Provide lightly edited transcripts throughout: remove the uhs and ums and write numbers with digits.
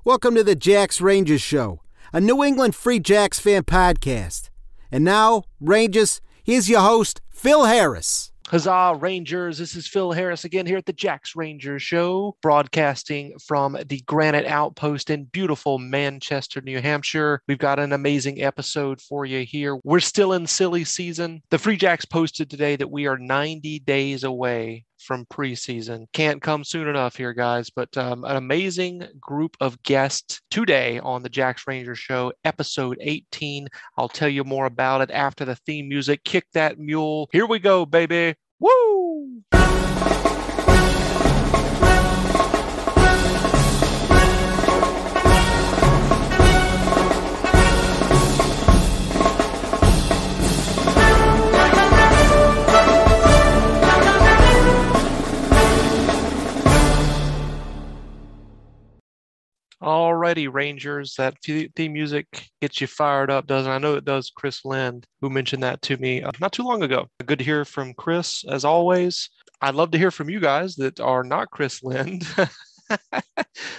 Welcome to the Jacks Rangers Show, a New England Free Jacks fan podcast. And now, Rangers, here's your host, Phil Harris. Huzzah, Rangers. This is Phil Harris again here at the Jacks Rangers Show, broadcasting from the Granite Outpost in beautiful Manchester, New Hampshire. We've got an amazing episode for you here. We're still in silly season. The Free Jacks posted today that we are 90 days away from preseason. Can't come soon enough here, guys, but an amazing group of guests today on the Jacks Rangers Show, episode 18. I'll tell you more about it after the theme music. Kick that mule. Here we go, baby. Woo! Alrighty, Rangers, that theme music gets you fired up, doesn't it? I know it does. Chris Lind, who mentioned that to me not too long ago. Good to hear from Chris, as always. I'd love to hear from you guys that are not Chris Lind.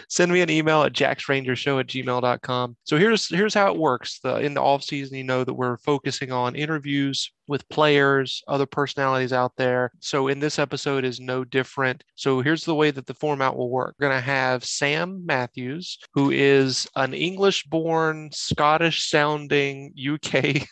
Send me an email at jacksrangershow@gmail.com. So here's how it works. In the off season, you know that we're focusing on interviews with players, other personalities out there. So in this episode is no different. So here's the way that the format will work. We're going to have Sam Mathews, who is an English-born, Scottish-sounding UK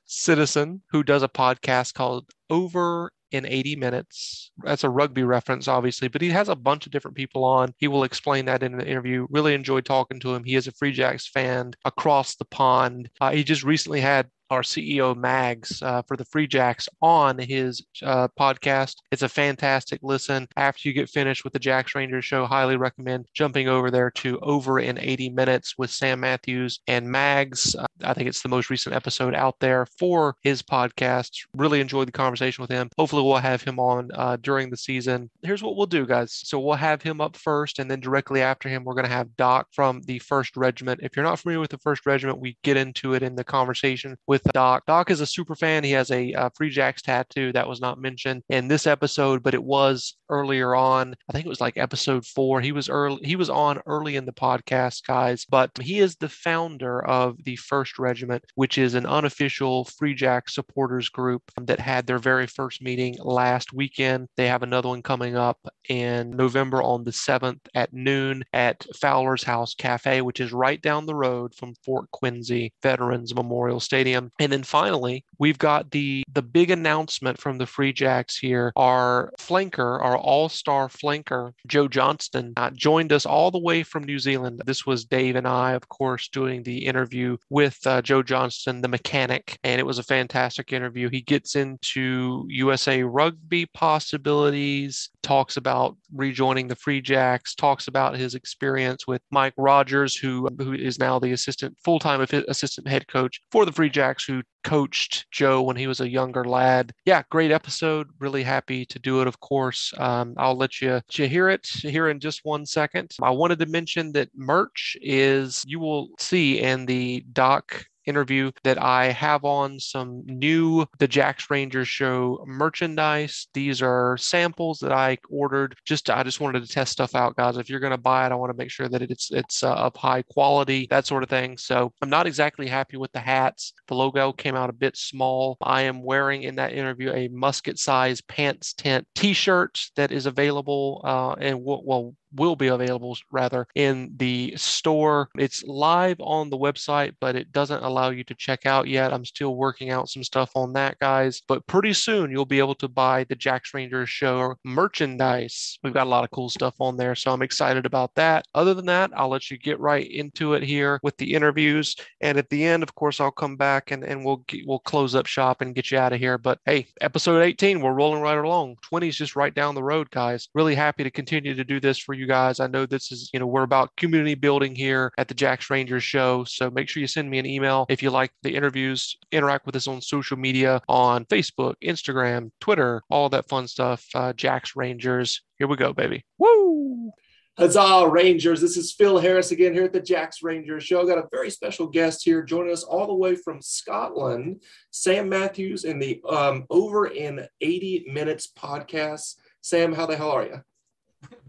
citizen who does a podcast called Over in 80 Minutes. That's a rugby reference, obviously, but he has a bunch of different people on. He will explain that in the interview. Really enjoyed talking to him. He is a Free Jacks fan across the pond. He just recently had our CEO Mags for the Free Jacks on his podcast. It's a fantastic listen. After you get finished with the Jacks Rangers Show, highly recommend jumping over there to Over in 80 Minutes with Sam Mathews and Mags. I think it's the most recent episode out there for his podcast. Really enjoyed the conversation with him. Hopefully we'll have him on during the season. Here's what we'll do, guys. So we'll have him up first, and then directly after him, we're going to have Doc from the 1st Regiment. If you're not familiar with the 1st Regiment, we get into it in the conversation with Doc. Doc is a super fan. He has a Free Jacks tattoo that was not mentioned in this episode, but it was earlier on. I think it was like episode 4. He was on early in the podcast, guys, but he is the founder of the 1st Regiment, which is an unofficial Free Jacks supporters group that had their very first meeting last weekend. They have another one coming up in November on the 7th at noon at Fowler's House Cafe, which is right down the road from Fort Quincy Veterans Memorial Stadium. And then finally, we've got the big announcement from the Free Jacks here. Our flanker, our all-star flanker, Joe Johnston, joined us all the way from New Zealand. This was Dave and I, of course, doing the interview with Joe Johnston, the mechanic, and it was a fantastic interview. He gets into USA Rugby possibilities, talks about rejoining the Free Jacks, talks about his experience with Mike Rogers, who is now the full-time assistant head coach for the Free Jacks, who coached Joe when he was a younger lad. Yeah, great episode. Really happy to do it, of course. I'll let you hear it here in just one second. I wanted to mention that merch you will see in the Doc interview that I have on some new The Jacks Rangers Show merchandise. These are samples that I ordered. I just wanted to test stuff out, guys. If you're going to buy it, I want to make sure that it's of high quality, that sort of thing. So I'm not exactly happy with the hats. The logo came out a bit small. I am wearing in that interview a musket size pants tent t-shirt that is available and will be available rather in the store. It's live on the website, but it doesn't allow you to check out yet. I'm still working out some stuff on that, guys, but pretty soon you'll be able to buy the Jacks Rangers Show merchandise. We've got a lot of cool stuff on there, so I'm excited about that. Other than that, I'll let you get right into it here with the interviews, and at the end, of course, I'll come back and we'll close up shop and get you out of here. But hey, episode 18, we're rolling right along. 20 is just right down the road, guys. Really happy to continue to do this for you guys. I know this is, we're about community building here at the Jacks Rangers Show. So make sure you send me an email if you like the interviews. Interact with us on social media on Facebook, Instagram, Twitter, all that fun stuff. Jacks Rangers. Here we go, baby. Woo! Huzzah, Rangers. This is Phil Harris again here at the Jacks Rangers Show. Got a very special guest here joining us all the way from Scotland, Sam Mathews in the Over in 80 Minutes podcast. Sam, how the hell are you?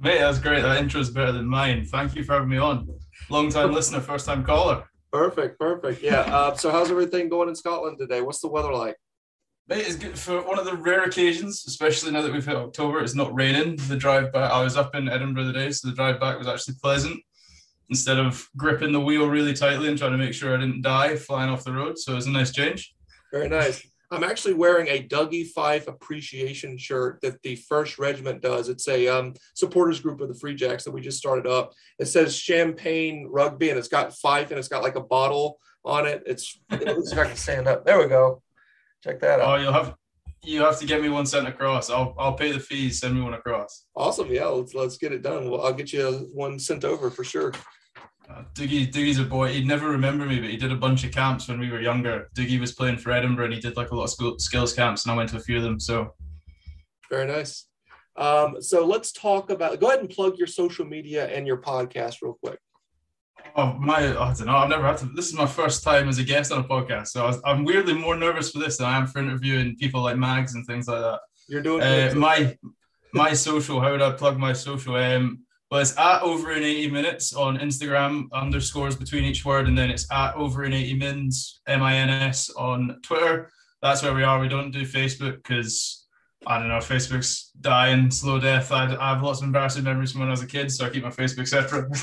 Mate, that's great. That intro is better than mine. Thank you for having me on. Long-time listener, first-time caller. Perfect. Yeah. So how's everything going in Scotland today? What's the weather like? Mate, it's good for one of the rare occasions, especially now that we've hit October. It's not raining. The drive back, I was up in Edinburgh today, so the drive back was actually pleasant. Instead of gripping the wheel really tightly and trying to make sure I didn't die flying off the road. So it was a nice change. Very nice. I'm actually wearing a Dougie Fife appreciation shirt that the 1st Regiment does. It's a supporters group of the Free Jacks that we just started up. It says Champagne Rugby, and it's got Fife, and it's got like a bottle on it. Let's see if I can stand up. There we go. Check that out. Oh, you have to get me one sent across. I'll pay the fees. Send me one across. Awesome. Yeah, let's get it done. Well, I'll get you one sent over for sure. Doogie's a boy. He'd never remember me, but he did a bunch of camps when we were younger. Doogie was playing for Edinburgh, and he did like a lot of skills camps, and I went to a few of them. So very nice. So let's talk about. Go ahead and plug your social media and your podcast real quick. I don't know. I've never had to. This is my first time as a guest on a podcast, so I'm weirdly more nervous for this than I am for interviewing people like Mags and things like that. You're doing my social. How would I plug my social? Well, it's at over in 80 minutes on Instagram, underscores between each word, and then it's at over in 80 mins, MINS on Twitter. That's where we are. We don't do Facebook because, I don't know, Facebook's dying, slow death. I have lots of embarrassing memories from when I was a kid, so I keep my Facebook separate.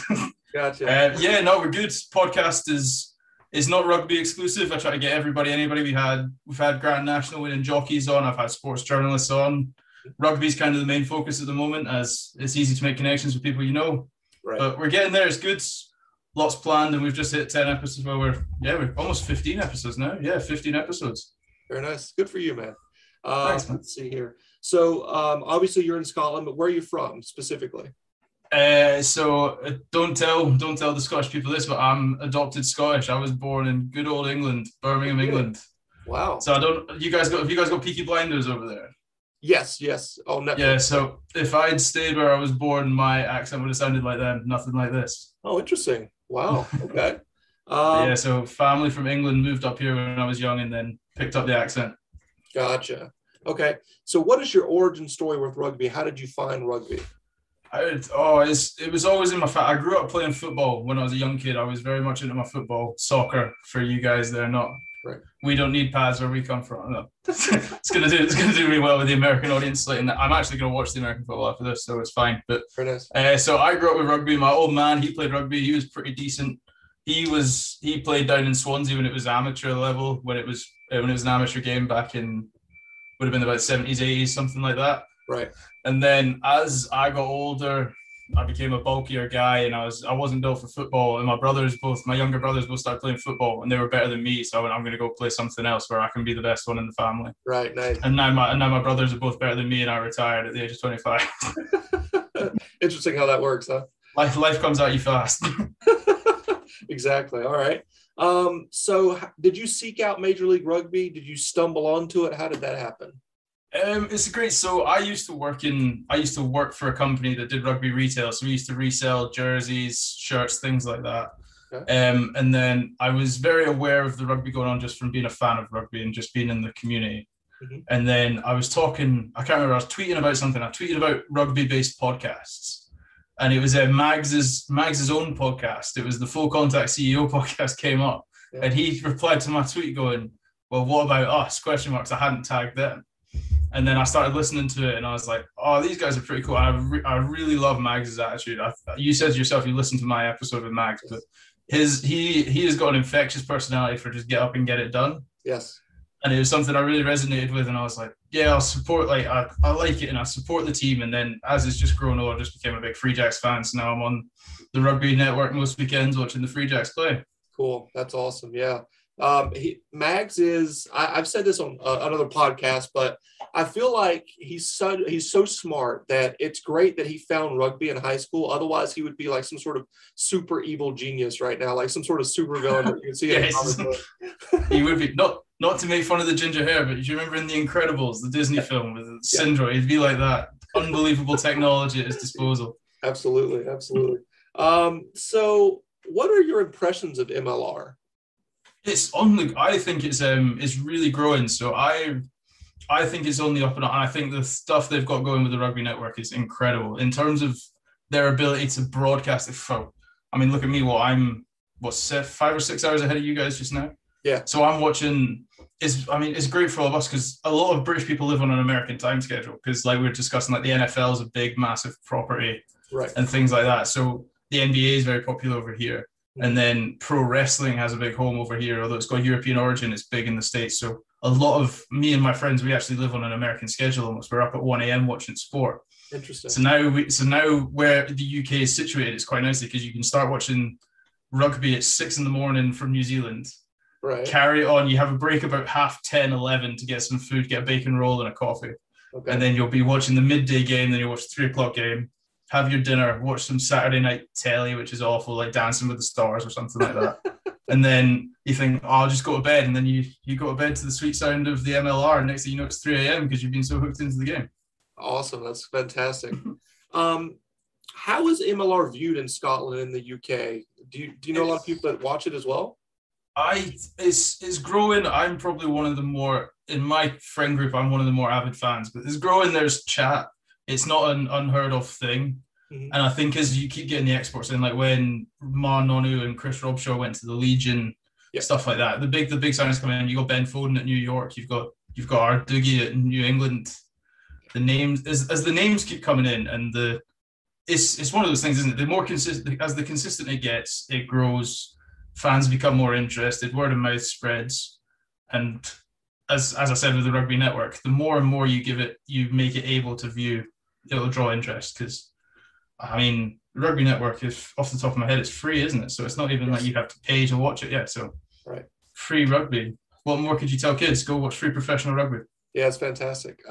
Gotcha. We're good. Podcast is not rugby exclusive. I try to get anybody. We've had Grand National winning jockeys on. I've had sports journalists on. Rugby's kind of the main focus at the moment, as it's easy to make connections with people you know. Right. But we're getting there. It's good. Lots planned, and we've just hit 10 episodes. Well, we're almost 15 episodes now. Yeah, 15 episodes. Very nice. Good for you, man. Thanks, man. Let's see here. So obviously you're in Scotland, but where are you from specifically? So don't tell the Scottish people this, but I'm adopted Scottish. I was born in good old England, Birmingham, England. Wow. So have you guys got Peaky Blinders over there? Yes. Oh, Netflix. Yeah, so if I'd stayed where I was born, my accent would have sounded like them, nothing like this. Oh, interesting. Wow. Okay. So family from England moved up here when I was young and then picked up the accent. Gotcha. Okay. So what is your origin story with rugby? How did you find rugby? It was always in my family. I grew up playing football when I was a young kid. I was very much into my football, soccer for you guys there, not. Right. We don't need pads where we come from. No. It's gonna do really well with the American audience. I'm actually gonna watch the American football after this, so it's fine. But nice. So I grew up with rugby. My old man, he played rugby. He was pretty decent. He played down in Swansea when it was amateur level. When it was an amateur game back in would have been about 70s, 80s, something like that. Right. And then as I got older, I became a bulkier guy, and I wasn't built for football. And my younger brothers both started playing football, and they were better than me. So I went, I'm going to go play something else where I can be the best one in the family. Right, nice. And now my brothers are both better than me, and I retired at the age of 25. Interesting how that works, huh? Life comes at you fast. Exactly. All right. So did you seek out Major League Rugby? Did you stumble onto it? How did that happen? It's great. So I used to work for a company that did rugby retail. So we used to resell jerseys, shirts, things like that. Okay. And then I was very aware of the rugby going on just from being a fan of rugby and just being in the community. Mm-hmm. And then I was tweeting about something. I tweeted about rugby-based podcasts. And it was Mags's own podcast. It was the Full Contact CEO podcast came up. Yeah. And he replied to my tweet going, well, what about us? ? I hadn't tagged them. And then I started listening to it, and I was like, "Oh, these guys are pretty cool." I really love Mags's attitude. You said to yourself, you listened to my episode with Mags, but he has got an infectious personality for just get up and get it done. Yes. And it was something I really resonated with, and I was like, "Yeah, I'll support. Like, I like it, and I support the team." And then as it's just grown older, I just became a big Free Jacks fan. So now I'm on the Rugby Network most weekends watching the Free Jacks play. Cool. That's awesome. Yeah. Mags is, I've said this on another podcast, but I feel like he's so smart that it's great that he found rugby in high school. Otherwise he would be like some sort of super evil genius right now, like some sort of super villain that you can see. Yes. He would be not to make fun of the ginger hair, but do you remember in The Incredibles, the Disney film with Syndrome? He'd be like that. Unbelievable technology at his disposal. Absolutely. So what are your impressions of MLR? I think it's really growing. So I think it's on the up and up. And I think the stuff they've got going with the Rugby Network is incredible in terms of their ability to broadcast it. I mean, look at me. Well, I'm 5 or 6 hours ahead of you guys just now. Yeah. So I'm watching. It's great for all of us because a lot of British people live on an American time schedule because, like we were discussing, like the NFL is a big, massive property, right, and things like that. So the NBA is very popular over here, and then pro wrestling has a big home over here. Although it's got European origin, it's big in the States. So a lot of me and my friends, we actually live on an American schedule almost. We're up at 1 a.m. watching sport. Interesting. So now where the UK is situated, it's quite nicely because you can start watching rugby at 6 a.m. from New Zealand. Right. Carry on. You have a break about 10:30, 11 to get some food, get a bacon roll and a coffee. Okay. And then you'll be watching the midday game, then you'll watch the 3 o'clock game, have your dinner, watch some Saturday night telly, which is awful, like Dancing with the Stars or something like that. And then you think, oh, I'll just go to bed. And then you go to bed to the sweet sound of the MLR. And next thing you know, it's 3 a.m. because you've been so hooked into the game. Awesome. That's fantastic. How is MLR viewed in Scotland and the UK? Do you know a lot of people that watch it as well? It's growing. I'm probably one of the more, in my friend group, I'm one of the more avid fans, but it's growing. There's chat. It's not an unheard of thing. Mm-hmm. And I think as you keep getting the exports in, like when Ma Nonu and Chris Robshaw went to the Legion, stuff like that, the big signings come in. You got Ben Foden at New York. You've got our Dougie at New England. The names, as the names keep coming in, and it's one of those things, isn't it? The more consistent, as the consistent it gets, it grows. Fans become more interested, word of mouth spreads, and as I said with the Rugby Network, the more and more you make it able to view, it'll draw interest. Because I mean, the Rugby Network is, off the top of my head, it's free, isn't it? So it's not even like you have to pay to watch it yet. So free rugby. What more could you tell kids? Go watch free professional rugby. Yeah, it's fantastic.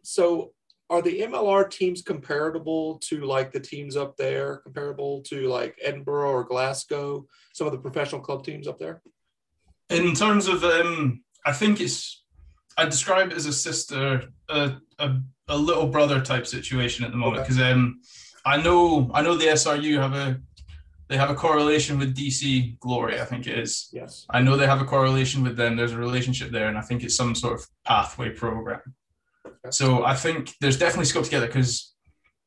So are the MLR teams comparable to like the teams up there, comparable to like Edinburgh or Glasgow, some of the professional club teams up there? In terms of, I think I describe it as a sister, a little brother type situation at the moment. Because I know the SRU have a correlation with DC Glory, I think it is. Yes. I know they have a correlation with them. There's a relationship there, and I think it's some sort of pathway program. Okay. So I think there's definitely scope together because,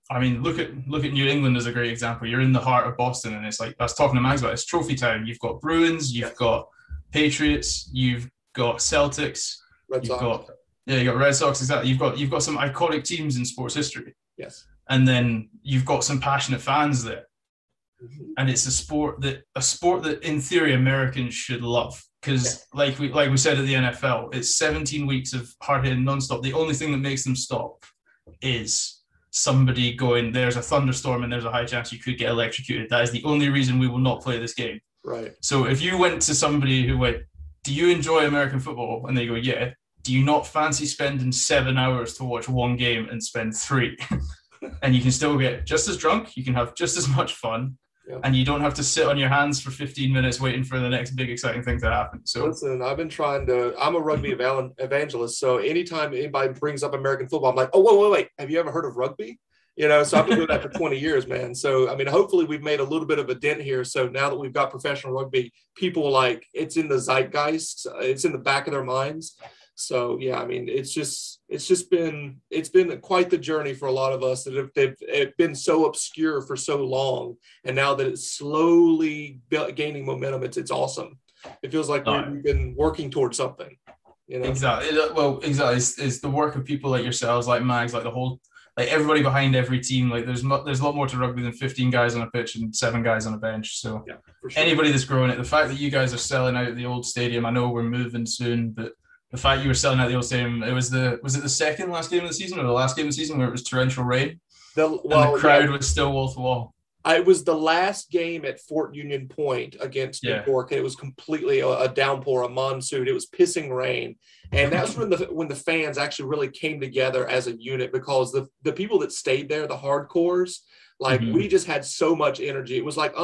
I mean, look at New England as a great example. You're in the heart of Boston, and it's like I was talking to Mags about. It's Trophy Town. You've got Bruins, you've got Patriots, you've got Celtics, you got Red Sox. Exactly. You've got some iconic teams in sports history. Yes. And then you've got some passionate fans there. And it's a sport that in theory Americans should love because like we said at the NFL, it's 17 weeks of hard-hitting nonstop. The only thing that makes them stop is somebody going, there's a thunderstorm and there's a high chance you could get electrocuted. That is the only reason we will not play this game. Right. So if you went to somebody who went, do you enjoy American football? And they go, yeah. Do you not fancy spending 7 hours to watch one game and spend 3? And you can still get just as drunk. You can have just as much fun. Yep. And you don't have to sit on your hands for 15 minutes waiting for the next big exciting thing to happen. So listen, I'm a rugby evangelist. So anytime anybody brings up American football, I'm like, oh, wait. Have you ever heard of rugby? So I've been doing that for 20 years, man. So, I mean, hopefully we've made a little bit of a dent here. So now that we've got professional rugby, people like it's in the zeitgeist, it's in the back of their minds. So yeah, I mean, it's been quite the journey for a lot of us that have been so obscure for so long, and now that it's slowly gaining momentum, it's awesome. It feels like we've been working towards something. Exactly. Well, exactly. It's the work of people like yourselves, like Mags, like the whole, like everybody behind every team. Like there's a lot more to rugby than 15 guys on a pitch and 7 guys on a bench. So yeah, for sure. Anybody that's growing it, the fact that you guys are selling out the old stadium, I know we're moving soon, but the fact you were selling out the old stadium, was it the second last game of the season or the last game of the season where it was torrential rain? The crowd was still wall to wall. It was the last game at Fort Union Point against New York. It was completely a downpour, a monsoon. It was pissing rain. And that's when the fans actually really came together as a unit, because the people that stayed there, the hardcores, like we just had so much energy. It was like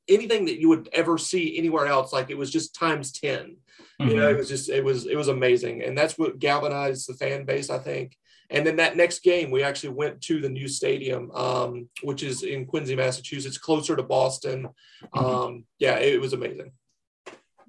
anything that you would ever see anywhere else. Like it was just times 10. It was amazing. And that's what galvanized the fan base, I think. And then that next game, we actually went to the new stadium, which is in Quincy, Massachusetts, closer to Boston. It was amazing.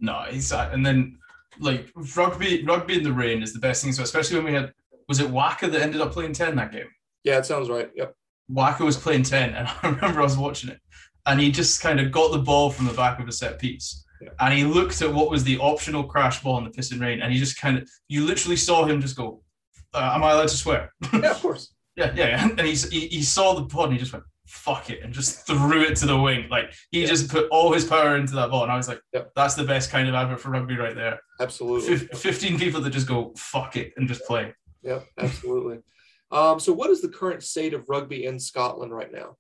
No, exactly. And then like rugby in the rain is the best thing. So especially when was it Waka that ended up playing 10 that game? Yeah, it sounds right. Yep. Waka was playing 10, and I remember I was watching it, and he just kind of got the ball from the back of a set piece. Yeah. And he looked at what was the optional crash ball in the piss and rain, and he just kind of, you literally saw him just go, am I allowed to swear? Yeah, of course. yeah. And he saw the ball and he just went, fuck it, and just threw it to the wing. Like, he just put all his power into that ball. And I was like, that's the best kind of advert for rugby right there. Absolutely. 15 people that just go, fuck it, and just play. Yep, absolutely. So what is the current state of rugby in Scotland right now?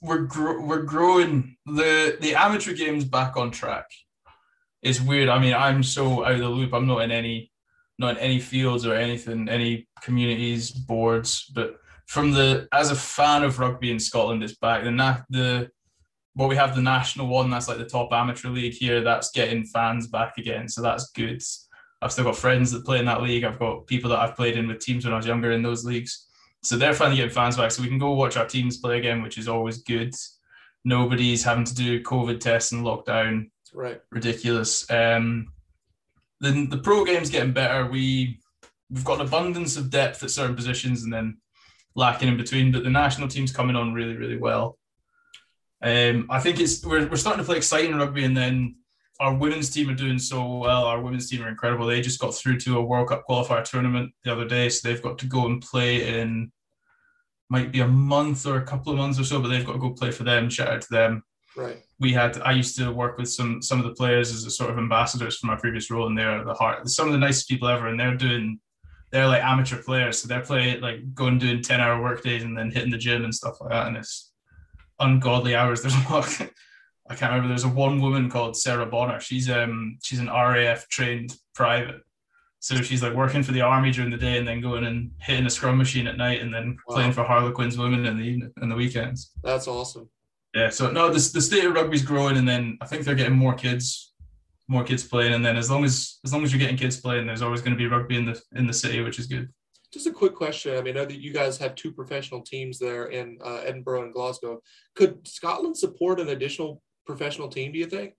We're growing. The amateur game's back on track. It's weird. I mean, I'm so out of the loop. I'm not in any fields or anything, any communities, boards, but as a fan of rugby in Scotland, it's back. What we have, the national one, that's like the top amateur league here, that's getting fans back again, so that's good. I've still got friends that play in that league. I've got people that I've played in with teams when I was younger in those leagues, so they're finally getting fans back, so we can go watch our teams play again, which is always good. Nobody's having to do COVID tests and lockdown. Right. Ridiculous. The pro game's getting better. We've got an abundance of depth at certain positions and then lacking in between, but the national team's coming on really, really well. I think we're starting to play exciting rugby, and then our women's team are doing so well. Our women's team are incredible. They just got through to a World Cup qualifier tournament the other day, so they've got to go and play in, might be a month or a couple of months or so, but they've got to go play for them. Shout out to them. Right. I used to work with some of the players as a sort of ambassadors from my previous role, and they're some of the nicest people ever, and they're like amateur players, so they're playing like going doing 10-hour work days and then hitting the gym and stuff like that, and it's ungodly hours. There's a lot. I can't remember. There's one woman called Sarah Bonner. She's an RAF trained private, so she's like working for the army during the day and then going and hitting a scrum machine at night and then playing for Harlequins women in the evening and the weekends. That's awesome. Yeah. So no, the state of rugby's growing, and then I think they're getting more kids playing, and then as long as you're getting kids playing, there's always going to be rugby in the city, which is good. Just a quick question. I mean, I know that you guys have two professional teams there in Edinburgh and Glasgow. Could Scotland support an additional professional team, do you think?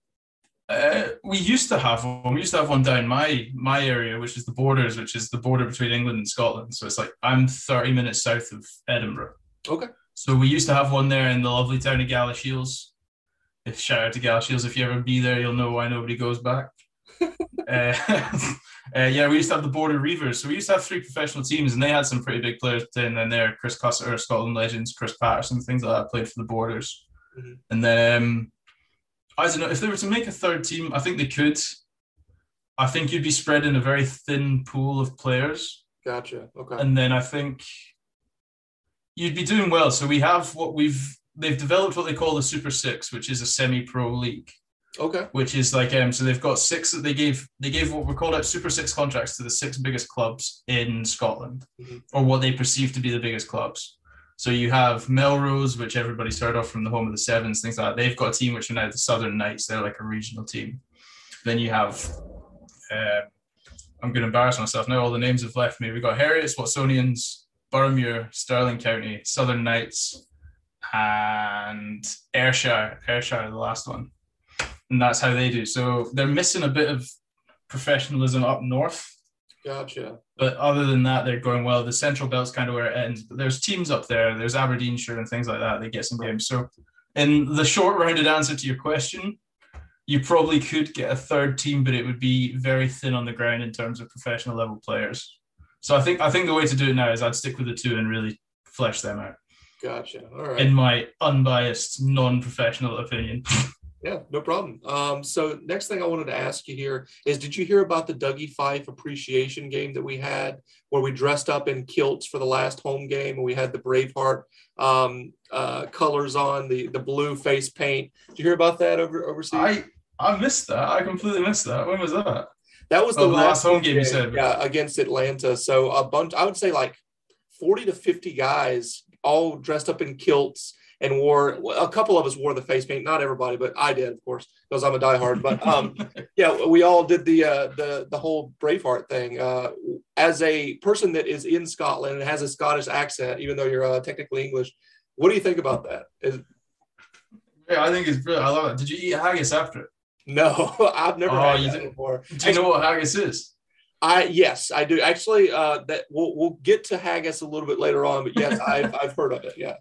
We used to have one. We used to have one down my area, which is the Borders, which is the border between England and Scotland. So it's like I'm 30 minutes south of Edinburgh. Okay. So we used to have one there in the lovely town of Galashiels. Shout out to Galashiels. If you ever be there, you'll know why nobody goes back. Yeah, we used to have the Border Reavers. So we used to have 3 professional teams, and they had some pretty big players playing in there. Chris Cussiter, Scotland legends, Chris Patterson, things like that played for the Borders. Mm-hmm. And then I don't know, if they were to make a third team, I think they could. I think you'd be spreading a very thin pool of players. Gotcha. Okay. And then I think you'd be doing well. So we have they've developed what they call the Super Six, which is a semi-pro league. Okay. Which is like so they've got 6 that they gave what were called out Super Six contracts to the 6 biggest clubs in Scotland, mm-hmm. or what they perceive to be the biggest clubs. So you have Melrose, which everybody's heard of from the home of the Sevens, things like that. They've got a team which are now the Southern Knights. They're like a regional team. Then you have I'm going to embarrass myself now. All the names have left me. We've got Heriots, Watsonians, Boroughmuir, Stirling County, Southern Knights, and Ayrshire, the last one. And that's how they do. So they're missing a bit of professionalism up north. Gotcha. But other than that, they're going well. The Central Belt's kind of where it ends. But there's teams up there. There's Aberdeenshire and things like that. They get some games. So in the short rounded answer to your question, you probably could get a third team, but it would be very thin on the ground in terms of professional level players. So I think the way to do it now is I'd stick with the 2 and really flesh them out. Gotcha. All right. In my unbiased, non-professional opinion. Yeah, no problem. So next thing I wanted to ask you here is, did you hear about the Dougie Fife appreciation game that we had where we dressed up in kilts for the last home game and we had the Braveheart colors on, the blue face paint? Did you hear about that overseas? I missed that. I completely missed that. When was that? That was the last home game you said. Yeah, against Atlanta. So a bunch, I would say like 40 to 50 guys all dressed up in kilts. And a couple of us wore the face paint, not everybody, but I did, of course, because I'm a diehard. But yeah, we all did the whole Braveheart thing. As a person that is in Scotland and has a Scottish accent, even though you're technically English, what do you think about that? Yeah, I think it's brilliant. I love it. Did you eat haggis after it? No, I've never had that before. Do you know what haggis is? Yes, I do. Actually, that we'll get to haggis a little bit later on, but yes, I've heard of it. Yeah.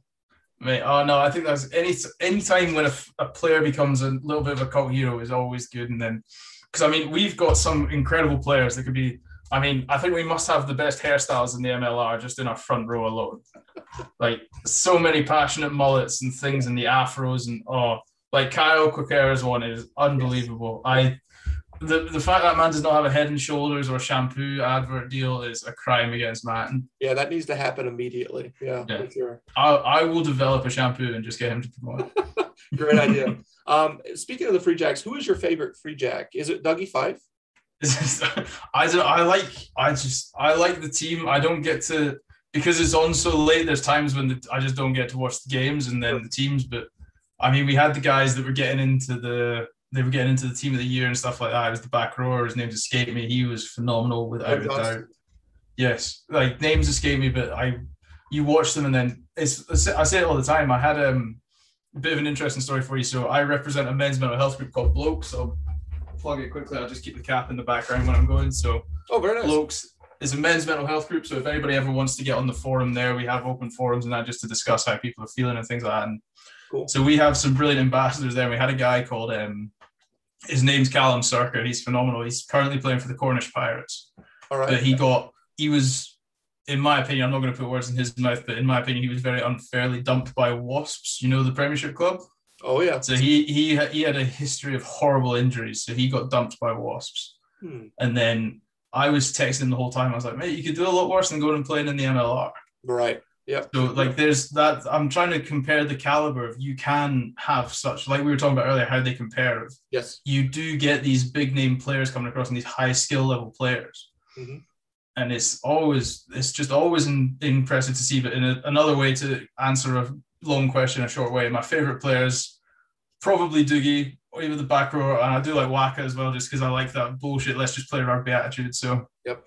Mate, oh no, I think that's any time when a player becomes a little bit of a cult hero is always good. And then, because I mean, we've got some incredible players that could be. I mean, I think we must have the best hairstyles in the MLR just in our front row alone. Like so many passionate mullets and things, and the afros, and like Kyle Quakera's one is unbelievable. Yes. The fact that man does not have a Head and Shoulders or shampoo advert deal is a crime against man. Yeah, that needs to happen immediately. Yeah. For sure. I will develop a shampoo and just get him to promote it. Great idea. Speaking of the Free Jacks, who is your favorite Free Jack? Is it Dougie Fife? I like the team. I don't get to, because it's on so late. There's times when I just don't get to watch the games and then the teams. But I mean, we had the guys that were getting into the team of the year and stuff like that. It was the back rower. His name's escaped me. He was phenomenal without a doubt. Yes, like names escape me, but you watch them and then I say it all the time. I had a bit of an interesting story for you. So I represent a men's mental health group called Blokes. So plug it quickly. I'll just keep the cap in the background when I'm going. So very nice. Blokes is a men's mental health group. So if anybody ever wants to get on the forum there, we have open forums and that just to discuss how people are feeling and things like that. And cool. So we have some brilliant ambassadors there. We had a guy called his name's Callum Cirker. He's phenomenal. He's currently playing for the Cornish Pirates. All right. But he was, in my opinion, I'm not going to put words in his mouth, but in my opinion, he was very unfairly dumped by Wasps, the Premiership club. Oh, yeah. So he had a history of horrible injuries. So he got dumped by Wasps. And then I was texting the whole time. I was like, mate, you could do a lot worse than going and playing in the MLR. Right. Yeah. So like there's that. I'm trying to compare the caliber of, you can have such, like we were talking about earlier, how they compare. Yes. You do get these big name players coming across and these high skill level players. Mm-hmm. And it's just always impressive to see. But in another way to answer a long question in a short way, my favorite players probably Doogie or even the back row, and I do like Waka as well, just because I like that bullshit let's just play rugby attitude. So yep.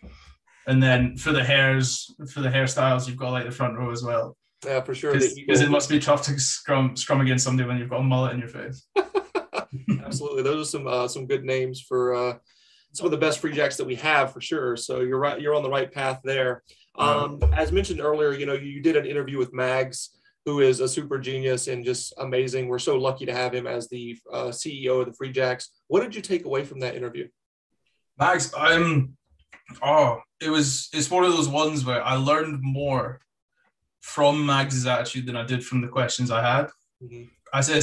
And then for the hairstyles, you've got like the front row as well. Yeah, for sure. Because it must be tough to scrum against somebody when you've got a mullet in your face. Absolutely, those are some good names for some of the best Free Jacks that we have for sure. So you're right, you're on the right path there. As mentioned earlier, you did an interview with Mags, who is a super genius and just amazing. We're so lucky to have him as the CEO of the Free Jacks. What did you take away from that interview? Mags, it's one of those ones where I learned more from Mags's attitude than I did from the questions I had. Mm-hmm. I say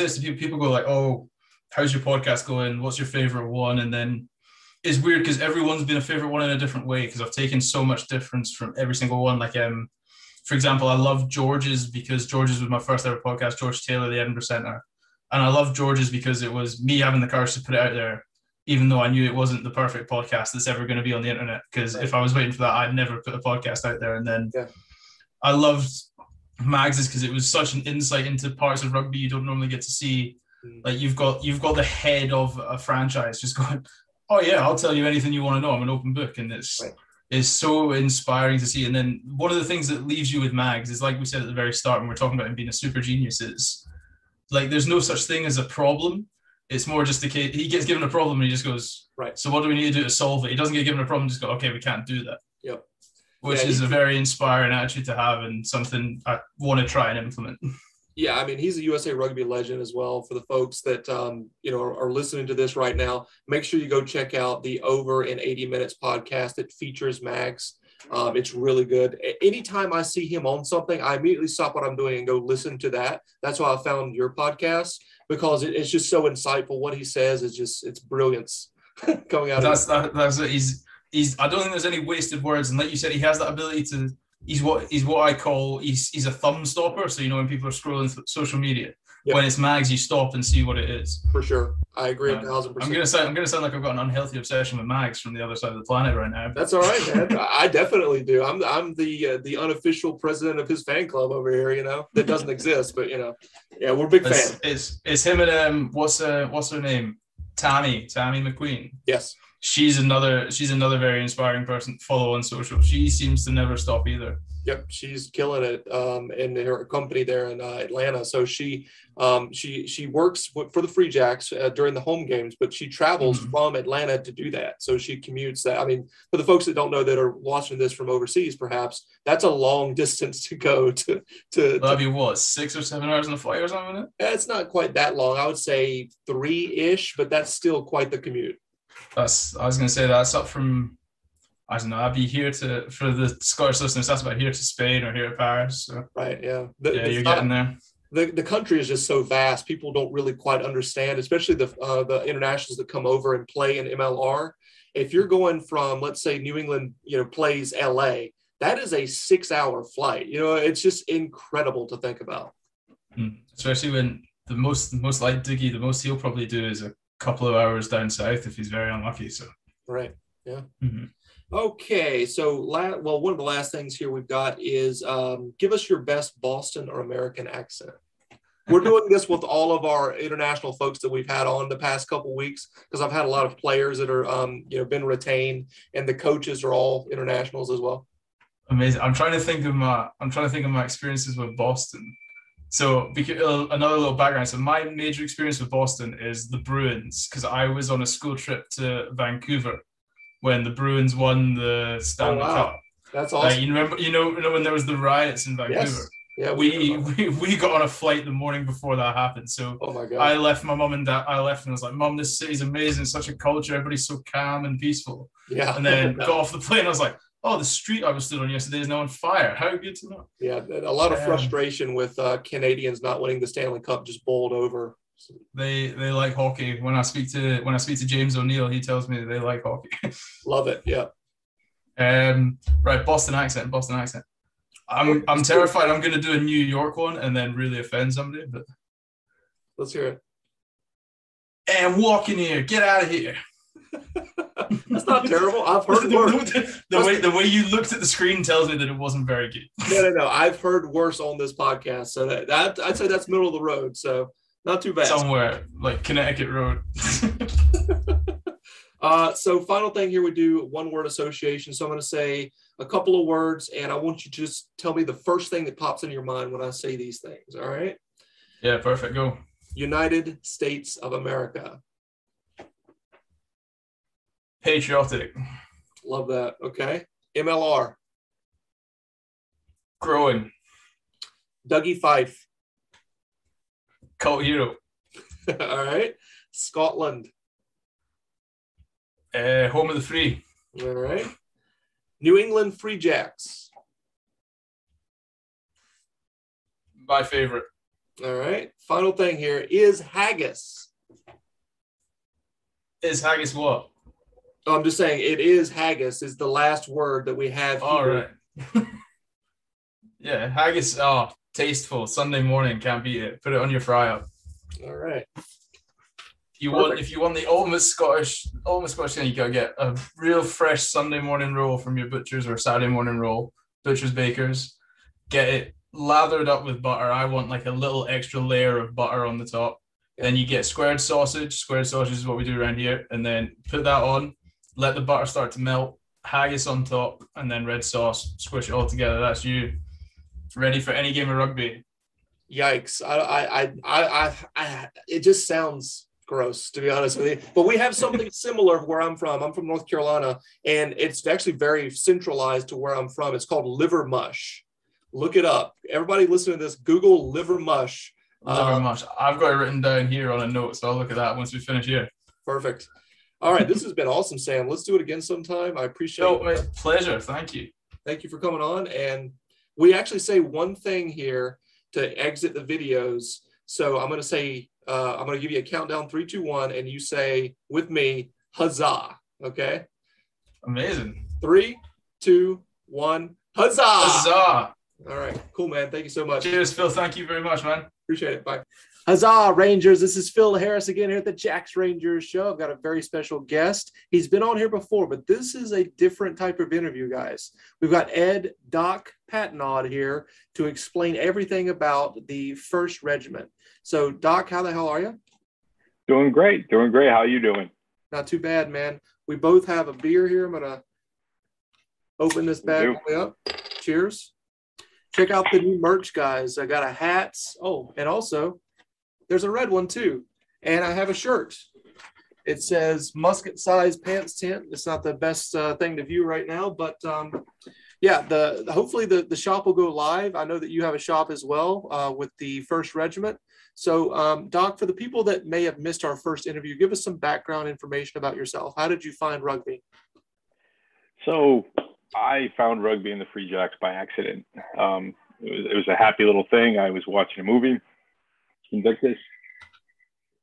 this to people go like, oh, how's your podcast going? What's your favorite one? And then it's weird because everyone's been a favorite one in a different way, because I've taken so much difference from every single one. Like, for example, I love George's because George's was my first ever podcast, George Taylor, the Edinburgh Centre. And I love George's because it was me having the courage to put it out there, even though I knew it wasn't the perfect podcast that's ever going to be on the internet. Because if I was waiting for that, I'd never put a podcast out there. And then I loved Mags's because it was such an insight into parts of rugby you don't normally get to see. Like you've got the head of a franchise just going, oh yeah, I'll tell you anything you want to know. I'm an open book. And it's so inspiring to see. And then one of the things that leaves you with Mags is, like we said at the very start when we're talking about him being a super genius, is like there's no such thing as a problem. It's more just the case he gets given a problem and he just goes, right, so what do we need to do to solve it? He doesn't get given a problem, just go, okay, we can't do that. Yep. Which is a very inspiring attitude to have and something I want to try and implement. Yeah, I mean, he's a USA Rugby legend as well. For the folks that, are listening to this right now, make sure you go check out the Over in 80 Minutes podcast that features Mags. It's really good. Anytime I see him on something, I immediately stop what I'm doing and go listen to that. That's why I found your podcast, because it's just so insightful. What he says is it's brilliance coming out of it. That's it. He's I don't think there's any wasted words. And like you said, he has that ability to, he's what I call, he's a thumb stopper. So, when people are scrolling through social media, when it's Mags, you stop and see what it is. For sure. I agree 1,000%. I'm gonna sound like I've got an unhealthy obsession with Mags from the other side of the planet right now. That's all right, man. I definitely do. I'm the unofficial president of his fan club over here, that doesn't exist, but we're big fans. It's him and what's her name? Tammy McQueen. Yes. She's another very inspiring person to follow on social. She seems to never stop either. Yep, she's killing it in her company there in Atlanta. So she works for the Free Jacks during the home games, but she travels from Atlanta to do that. So she commutes that. I mean, for the folks that don't know that are watching this from overseas, perhaps that's a long distance to go to. That'd be what, 6 or 7 hours on the flight or something? It's not quite that long. I would say 3-ish, but that's still quite the commute. I was going to say that's up from. I don't know. I'd be here for the Scottish listeners. That's about here to Spain or here to Paris. So. Right. Yeah. You're getting there. The country is just so vast. People don't really quite understand, especially the internationals that come over and play in MLR. If you're going from, let's say, New England, plays LA, that is a 6-hour flight. It's just incredible to think about. Especially when the most like Diggy, the most he'll probably do is a couple of hours down south if he's very unlucky. So. Right. Yeah. Mm-hmm. Okay, so one of the last things here we've got is give us your best Boston or American accent. We're doing this with all of our international folks that we've had on the past couple weeks because I've had a lot of players that are been retained, and the coaches are all internationals as well. Amazing. I'm trying to think of my experiences with Boston. So another little background. So my major experience with Boston is the Bruins because I was on a school trip to Vancouver when the Bruins won the Stanley Cup. That's awesome. You remember when there was the riots in Vancouver? Yes. Yeah, we got on a flight the morning before that happened. So oh my God. I left my mom and dad. I left and I was like, Mom, this city's amazing. Such a culture. Everybody's so calm and peaceful. Yeah. And then got off the plane. And I was like, oh, the street I was stood on yesterday is now on fire. How good to know. Yeah, a lot of frustration with Canadians not winning the Stanley Cup just bowled over. They like hockey. When I speak to James O'Neill, he tells me they like hockey. Love it. Yeah. Right, Boston accent. I'm terrified. I'm going to do a New York one and then really offend somebody. But let's hear it. And walk in here. Get out of here. That's not terrible. I've heard worse. The way you looked at the screen tells me that it wasn't very good. No. I've heard worse on this podcast. So that I'd say that's middle of the road. So not too bad. Somewhere like Connecticut Road. So final thing here, we do one word association. So I'm going to say a couple of words, and I want you to just tell me the first thing that pops into your mind when I say these things. All right? Yeah, perfect. Go. United States of America. Patriotic. Love that. Okay. MLR. Growing. Dougie Fife. Cult hero. All right. Scotland. Home of the free. All right. New England Free Jacks. My favorite. All right. Final thing here is haggis. Is haggis what? Oh, I'm just saying it is haggis is the last word that we have here. All right. Yeah, haggis. Oh, tasteful. Sunday morning, can't beat it. Put it on your fry up. All right. If you want the ultimate Scottish thing, you gotta get a real fresh Sunday morning roll from your butchers or Saturday morning roll, butchers, bakers. Get it lathered up with butter. I want like a little extra layer of butter on the top. Yeah. Then you get squared sausage. Squared sausage is what we do around here. And then put that on, let the butter start to melt, haggis on top, and then red sauce. Squish it all together. That's you. Ready for any game of rugby. Yikes. It just sounds gross, to be honest with you. But we have something similar where I'm from. I'm from North Carolina, and it's actually very centralized to where I'm from. It's called liver mush. Look it up. Everybody listening to this, Google liver mush. Liver mush. I've got it written down here on a note, so I'll look at that once we finish here. Perfect. All right, this has been awesome, Sam. Let's do it again sometime. I appreciate it. My pleasure. Thank you. Thank you for coming on. And we actually say one thing here to exit the videos. So I'm going to say, I'm going to give you a countdown, 3, 2, 1, and you say with me, huzzah. Okay? Amazing. 3, 2, 1, huzzah. Huzzah. All right. Cool, man. Thank you so much. Cheers, Phil. Thank you very much, man. Appreciate it. Bye. Huzzah, Rangers. This is Phil Harris again here at the Jacks Rangers show. I've got a very special guest. He's been on here before, but this is a different type of interview, guys. We've got Doc Patnaud here to explain everything about the 1st Regiment. So, Doc, how the hell are you? Doing great. How are you doing? Not too bad, man. We both have a beer here. I'm going to open this bad boy up. Cheers. Check out the new merch, guys. I got a hat. Oh, and also there's a red one too. And I have a shirt. It says musket size pants tent. It's not the best thing to view right now, but yeah, hopefully the shop will go live. I know that you have a shop as well with the 1st Regiment. So Doc, for the people that may have missed our first interview, give us some background information about yourself. How did you find rugby? So I found rugby in the Free Jacks by accident. It was a happy little thing. I was watching a movie, Invictus,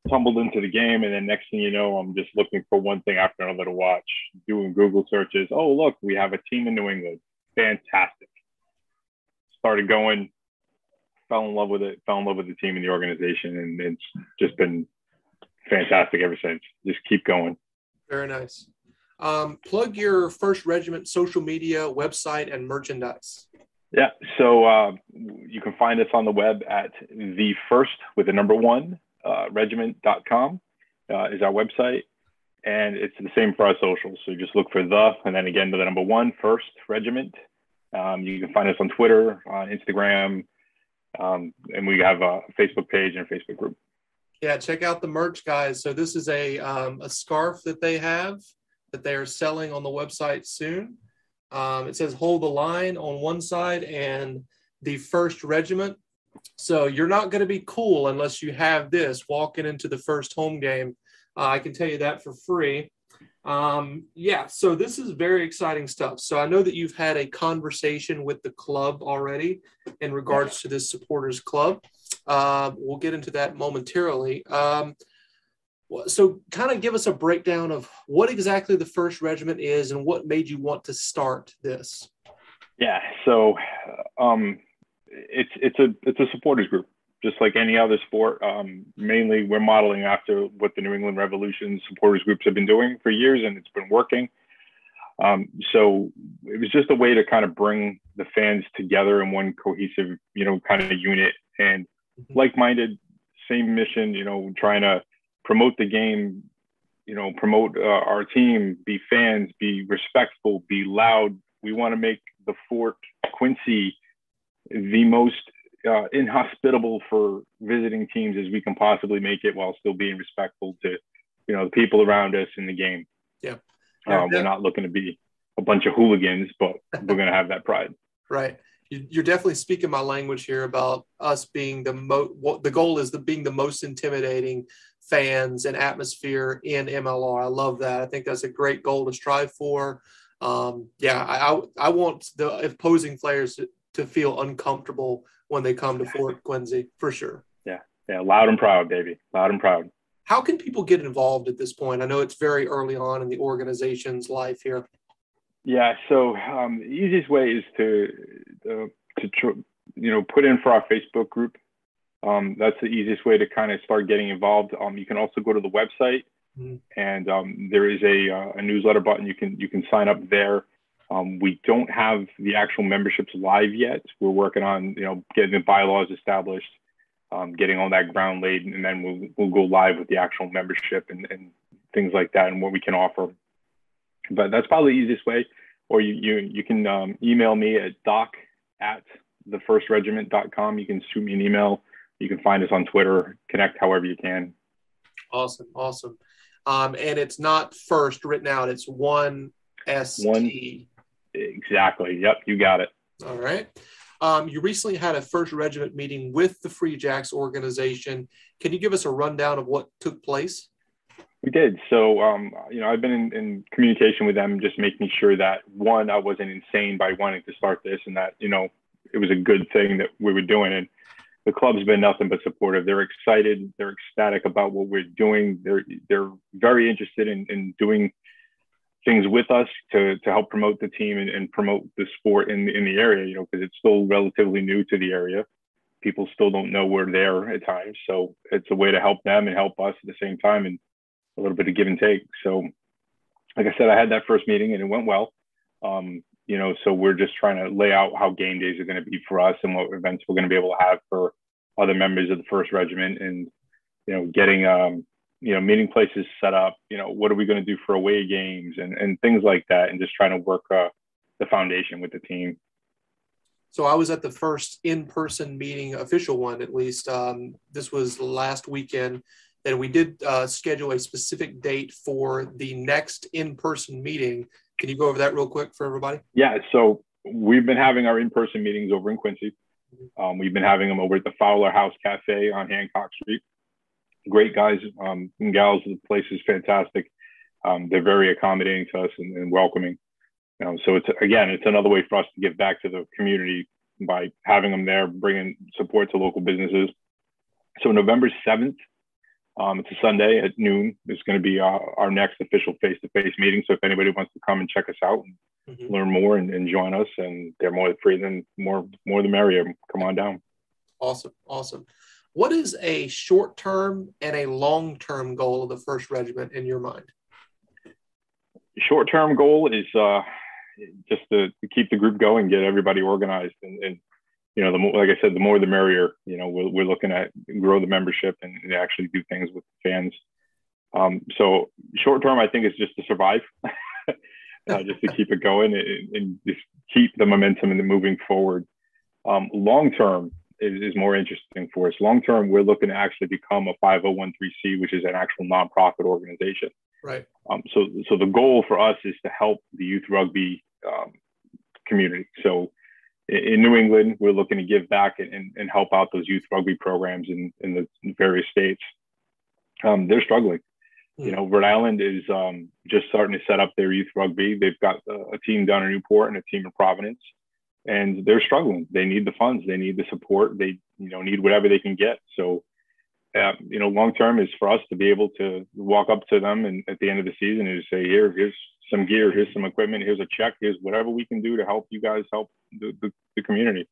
tumbled into the game, and then next thing you know, I'm just looking for one thing after another to watch, doing Google searches. Oh, look, we have a team in New England. Fantastic. Started going, fell in love with it, fell in love with the team and the organization, and it's just been fantastic ever since. Just keep going. Very nice. Plug your 1st Regiment social media, website, and merchandise. Yeah, so you can find us on the web at the first with the number 1 regiment.com is our website, and it's the same for our socials. So just look for the, and then again to the number 1 First Regiment. You can find us on Twitter, on Instagram, and we have a Facebook page and a Facebook group. Yeah, check out the merch, guys. So this is a scarf that they have that they are selling on the website soon. It says "Hold the Line" on one side and the 1st Regiment. So you're not going to be cool unless you have this walking into the first home game. I can tell you that for free. Yeah, so this is very exciting stuff. So I know that you've had a conversation with the club already in regards to this supporters club. We'll get into that momentarily. So kind of give us a breakdown of what exactly the 1st Regiment is and what made you want to start this. Yeah, so it's a supporters group, just like any other sport. Mainly, we're modeling after what the New England Revolution supporters groups have been doing for years, and it's been working. So it was just a way to kind of bring the fans together in one cohesive, kind of unit, and like-minded, same mission, trying to promote the game, promote our team, be fans, be respectful, be loud. We want to make the Fort Quincy the most inhospitable for visiting teams as we can possibly make it, while still being respectful to, the people around us in the game. Yeah. We're not looking to be a bunch of hooligans, but we're going to have that pride. Right. You're definitely speaking my language here about us being the goal is being the most intimidating fans and atmosphere in MLR. I love that. I think that's a great goal to strive for. Yeah, I want the opposing players to feel uncomfortable when they come to Fort Quincy, for sure. Yeah, loud and proud, baby. Loud and proud. How can people get involved at this point? I know it's very early on in the organization's life here. Yeah, so the easiest way is to put in for our Facebook group. That's the easiest way to kind of start getting involved. You can also go to the website, and there is a newsletter button. You can sign up there. We don't have the actual memberships live yet. We're working on getting the bylaws established, getting all that ground laid, and then we'll go live with the actual membership and things like that and what we can offer. But that's probably the easiest way. Or you can email me at doc@thefirstregiment.com. You can shoot me an email. You can find us on Twitter, connect however you can. Awesome. And it's not first written out. It's 1ST. Exactly. Yep, you got it. All right. You recently had a 1st Regiment meeting with the Free Jacks organization. Can you give us a rundown of what took place? We did. So, I've been in communication with them, just making sure that, one, I wasn't insane by wanting to start this, and that, it was a good thing that we were doing. And the club's been nothing but supportive. They're excited. They're ecstatic about what we're doing. They're very interested in doing things with us to help promote the team and promote the sport in the area, because it's still relatively new to the area. People still don't know we're there at times. So it's a way to help them and help us at the same time, and a little bit of give and take. So like I said, I had that first meeting and it went well. So we're just trying to lay out how game days are going to be for us and what events we're going to be able to have for other members of the 1st Regiment, and, getting, meeting places set up, what are we going to do for away games and things like that. And just trying to work the foundation with the team. So I was at the first in-person meeting, official one at least. This was last weekend, and we did schedule a specific date for the next in-person meeting. Can you go over that real quick for everybody? Yeah, so we've been having our in-person meetings over in Quincy. We've been having them over at the Fowler House Cafe on Hancock Street. Great guys and gals. The place is fantastic. They're very accommodating to us and welcoming. So it's another way for us to give back to the community by having them there, bringing support to local businesses. So November 7th, it's a Sunday at noon. It's going to be our next official face-to-face meeting. So if anybody wants to come and check us out and learn more and join us, and they're more free, than more the merrier. Come on down. Awesome. What is a short-term and a long-term goal of the First Regiment in your mind? Short-term goal is just to keep the group going, get everybody organized, and the more, like I said, the more the merrier. We're looking at grow the membership and actually do things with fans. So short-term, I think, is just to survive, just to keep it going and just keep the momentum and moving forward. Long-term is more interesting for us. Long-term, we're looking to actually become a 501(c), which is an actual nonprofit organization. Right. So the goal for us is to help the youth rugby community. So in New England, we're looking to give back and help out those youth rugby programs in the various states. They're struggling. Rhode Island is just starting to set up their youth rugby. They've got a team down in Newport and a team in Providence, and they're struggling. They need the funds. They need the support. They need whatever they can get. So long term is for us to be able to walk up to them and at the end of the season and say, here's some gear, here's some equipment, here's a check, here's whatever we can do to help you guys help the community.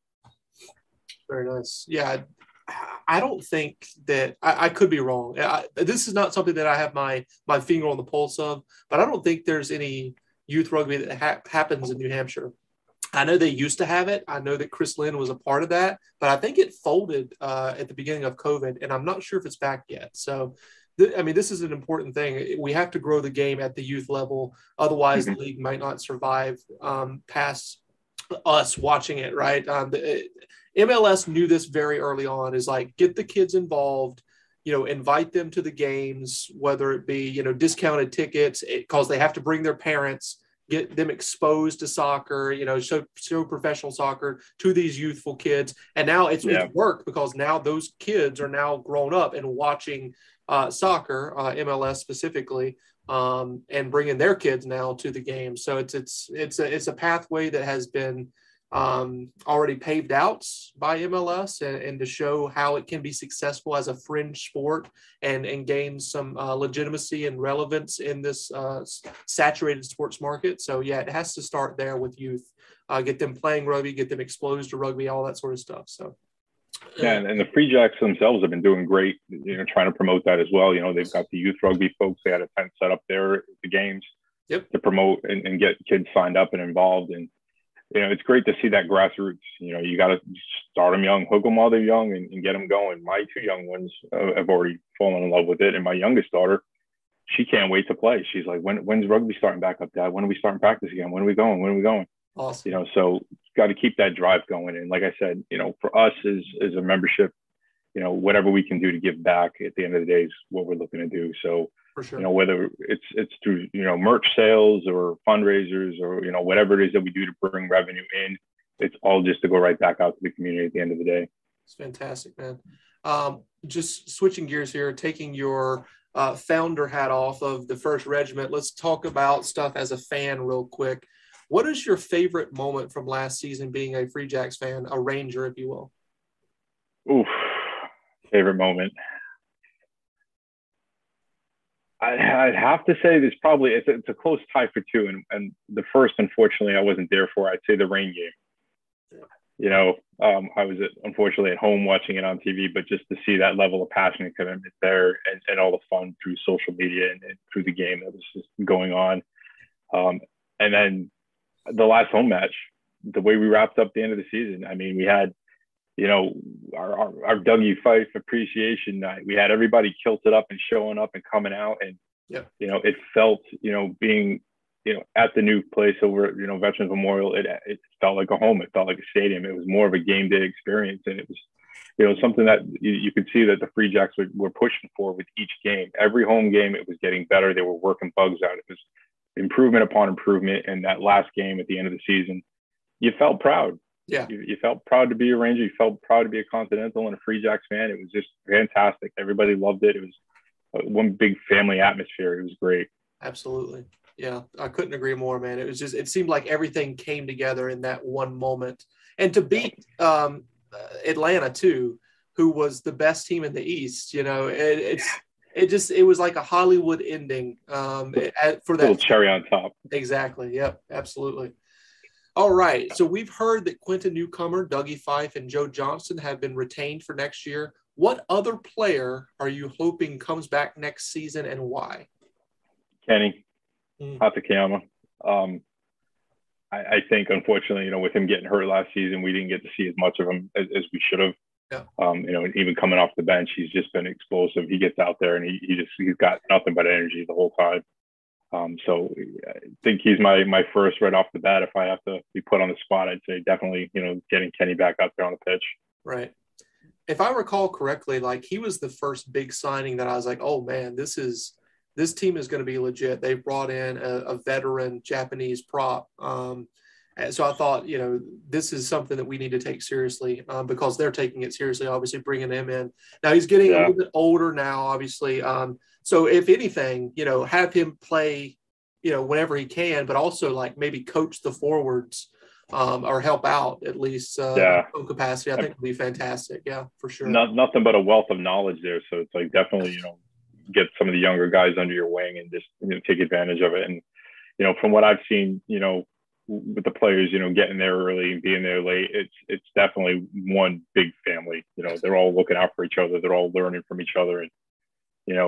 Very nice. Yeah, I don't think that I could be wrong. This is not something that I have my finger on the pulse of, but I don't think there's any youth rugby that happens in New Hampshire. I know they used to have it. I know that Chris Lynn was a part of that, but I think it folded at the beginning of COVID, and I'm not sure if it's back yet. So, this is an important thing. We have to grow the game at the youth level. Otherwise, the league might not survive past us watching it, right? MLS knew this very early on, is like, get the kids involved, invite them to the games, whether it be, discounted tickets, because they have to bring their parents, get them exposed to soccer, show professional soccer to these youthful kids. And now it's worked, because now those kids are now grown up and watching soccer, MLS specifically, and bringing their kids now to the game. So it's a pathway that has been already paved out by MLS, and to show how it can be successful as a fringe sport and gain some legitimacy and relevance in this saturated sports market. So yeah, it has to start there with youth, get them playing rugby, get them exposed to rugby, all that sort of stuff. So yeah, and the Free Jacks themselves have been doing great, trying to promote that as well. They've got the youth rugby folks. They had a tent set up there at the games to promote and get kids signed up and involved. And it's great to see that grassroots. You got to start them young, hook them while they're young, and get them going. My two young ones have already fallen in love with it, and my youngest daughter, she can't wait to play. She's like, when's rugby starting back up, Dad? When are we starting practice again? When are we going? Awesome. So got to keep that drive going. And like I said, for us as a membership, whatever we can do to give back at the end of the day is what we're looking to do. So, for sure. Whether it's through, merch sales or fundraisers or, whatever it is that we do to bring revenue in, it's all just to go right back out to the community at the end of the day. It's fantastic, man. Just switching gears here, taking your founder hat off of the First Regiment. Let's talk about stuff as a fan real quick. What is your favorite moment from last season being a Free Jacks fan, a Ranger, if you will? Oof, favorite moment. I'd have to say there's probably, it's a close tie for two. And the first, unfortunately, I wasn't there for. I'd say the rain game. I was unfortunately at home watching it on TV, but just to see that level of passion and commitment there and all the fun through social media and through the game that was just going on. And then the last home match, the way we wrapped up the end of the season. I mean, we had, our Dougie Fife appreciation night. We had everybody kilted up and showing up and coming out. And, it felt, being, at the new place over, Veterans Memorial, it felt like a home. It felt like a stadium. It was more of a game day experience. And it was, something that you could see that the Free Jacks were pushing for with each game. Every home game, it was getting better. They were working bugs out. It was improvement upon improvement. And that last game at the end of the season, you felt proud. Yeah. You felt proud to be a Ranger. You felt proud to be a Continental and a Free Jacks fan. It was just fantastic. Everybody loved it. It was one big family atmosphere. It was great. Absolutely. Yeah, I couldn't agree more, man. It seemed like everything came together in that one moment. And to beat Atlanta too, who was the best team in the East, it was like a Hollywood ending for that. Little cherry on top. Exactly. Yep. Absolutely. All right. So we've heard that Quentin Newcomer, Dougie Fife, and Joe Johnston have been retained for next year. What other player are you hoping comes back next season and why? Kenny Hatakeyama. I think, unfortunately, with him getting hurt last season, we didn't get to see as much of him as we should have. Yeah. Even coming off the bench, he's just been explosive. He gets out there and he's got nothing but energy the whole time. So I think he's my first right off the bat. If I have to be put on the spot, I'd say definitely, getting Kenny back out there on the pitch. Right. If I recall correctly, like he was the first big signing that I was like, oh man, this team is going to be legit. They brought in a veteran Japanese prop. And so I thought, this is something that we need to take seriously because they're taking it seriously, obviously bringing him in. Now he's getting a little bit older now, obviously. So if anything, have him play, whenever he can, but also like maybe coach the forwards or help out at least in some capacity. I think would be fantastic. Yeah, for sure. Nothing but a wealth of knowledge there. So it's like definitely, get some of the younger guys under your wing and just take advantage of it. And from what I've seen, with the players, getting there early and being there late, it's definitely one big family. They're all looking out for each other. They're all learning from each other. And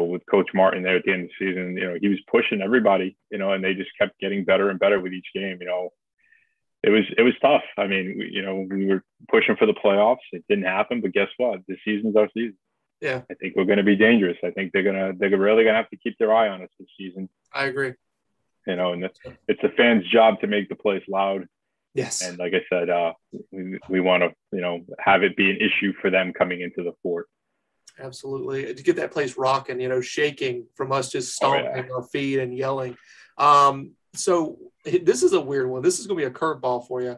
with Coach Martin there at the end of the season, he was pushing everybody. And they just kept getting better and better with each game. It was tough. I mean, we were pushing for the playoffs. It didn't happen, but guess what? This season's our season. Yeah, I think we're going to be dangerous. I think they're really going to have to keep their eye on us this season. I agree. And it's the fans' job to make the place loud. Yes. And like I said, we want to, have it be an issue for them coming into the fort. Absolutely. To get that place rocking, shaking from us just stomping our feet and yelling. So this is a weird one. This is going to be a curveball for you.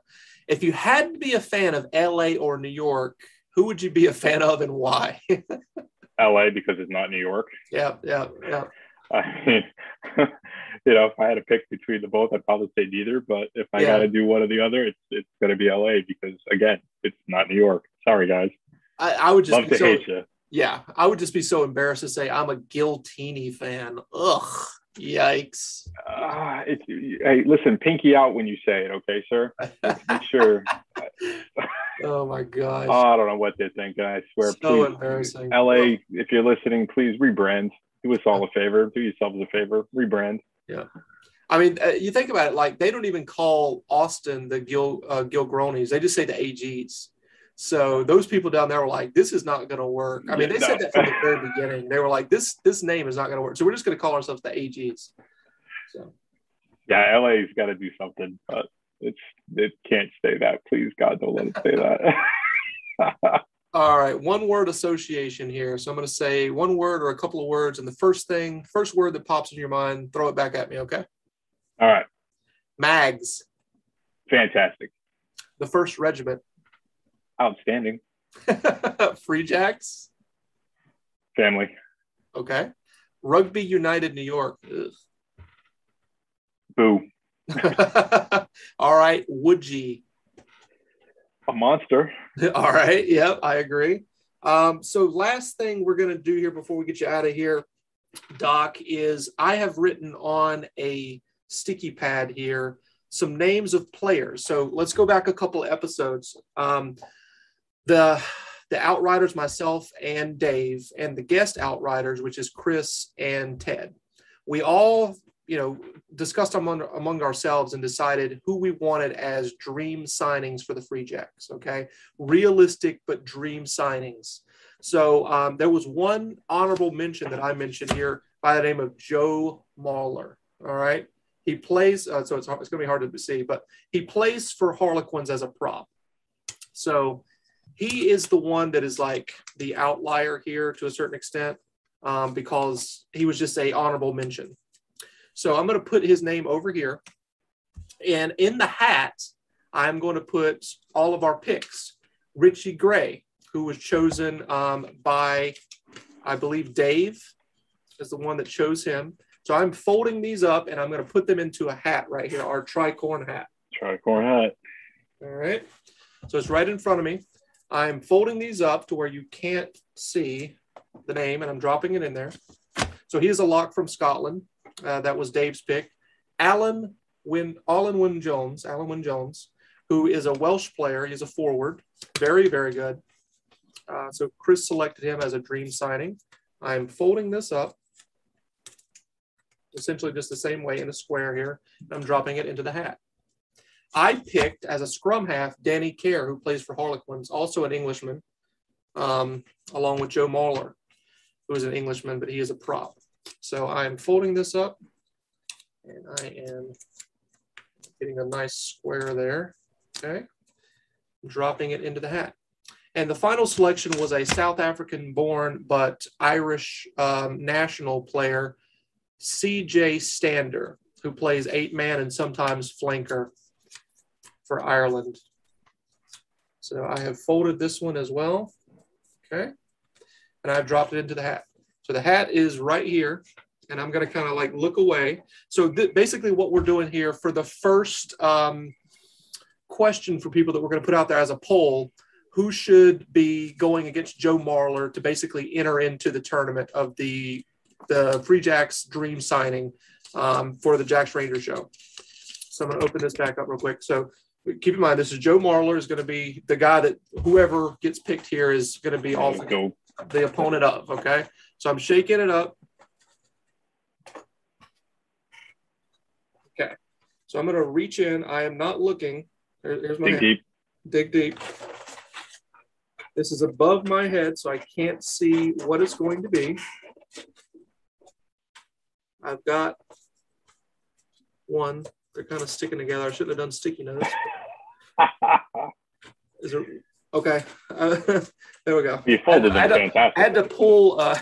If you had to be a fan of LA or New York, who would you be a fan of and why? LA, because it's not New York. Yeah. I mean, if I had to pick between the both, I'd probably say neither. But if I got to do one or the other, it's going to be LA because, again, it's not New York. Sorry, guys. I would just love to hate you. Yeah, I would just be so embarrassed to say I'm a Giltini fan. Ugh, yikes. Hey, listen, pinky out when you say it, okay, sir? Make sure. Oh my gosh. I don't know what they're thinking. I swear. So please, embarrassing. LA, if you're listening, please rebrand. Do us all a favor. Do yourselves a favor. Rebrand. Yeah. I mean, you think about it, like they don't even call Austin the Gilgronis. They just say the AGs. So those people down there were like, this is not going to work. I mean, they said that from the very beginning. They were like, this name is not going to work. So we're just going to call ourselves the AGs. So. Yeah, LA's got to do something, but it can't stay that. Please, God, don't let it stay that. All right, one word association here. So I'm going to say one word or a couple of words, and the first word that pops in your mind, throw it back at me, okay? All right. Mags. Fantastic. The 1st Regiment. Outstanding. Free Jacks. Family. Okay. Rugby United New York. Ugh. Boo. All right. Woodgie. A monster. All right. Yep, I agree. So last thing we're going to do here before we get you out of here, Doc, is I have written on a sticky pad here some names of players. So let's go back a couple of episodes. The Outriders, myself and Dave, and the guest Outriders, which is Chris and Ted. We all, discussed among ourselves and decided who we wanted as dream signings for the Free Jacks. Okay, realistic but dream signings. So there was one honorable mention that I mentioned here by the name of Joe Mahler. All right, He plays, so it's going to be hard to see, but he plays for Harlequins as a prop. So he is the one that is like the outlier here to a certain extent because he was just a honorable mention. So I'm going to put his name over here. And in the hat, I'm going to put all of our picks. Richie Gray, who was chosen by, I believe, Dave is the one that chose him. So I'm folding these up, and I'm going to put them into a hat right here, our tricorn hat. Tricorn hat. All right. So it's right in front of me. I'm folding these up to where you can't see the name, and I'm dropping it in there. So he is a lock from Scotland. That was Dave's pick. Alan Wyn Jones, who is a Welsh player. He's a forward. Very, very good. So Chris selected him as a dream signing. I'm folding this up, essentially just the same way in a square here. I'm dropping it into the hat. I picked as a scrum half Danny Kerr, who plays for Harlequins, also an Englishman, along with Joe Mahler, who is an Englishman, but he is a prop. So I'm folding this up, and I am getting a nice square there, okay? Dropping it into the hat. And the final selection was a South African-born but Irish national player, C.J. Stander, who plays 8-man and sometimes flanker for Ireland. So I have folded this one as well, okay? And I've dropped it into the hat. So the hat is right here, and I'm going to kind of like look away. So basically what we're doing here for the first question for people that we're going to put out there as a poll, who should be going against Joe Marler to basically enter into the tournament of the Free Jacks Dream signing for the Jacks Ranger show. So I'm going to open this back up real quick. So keep in mind, this is Joe Marler is going to be the guy that whoever gets picked here is going to be all the opponent of, okay? So I'm shaking it up. Okay. So I'm going to reach in. I am not looking. Here's my hand. Deep. Dig deep. This is above my head, so I can't see what it's going to be. I've got one. They're kind of sticking together. I shouldn't have done sticky notes. Is it okay? There we go. You folded them fantastic. I had to pull. I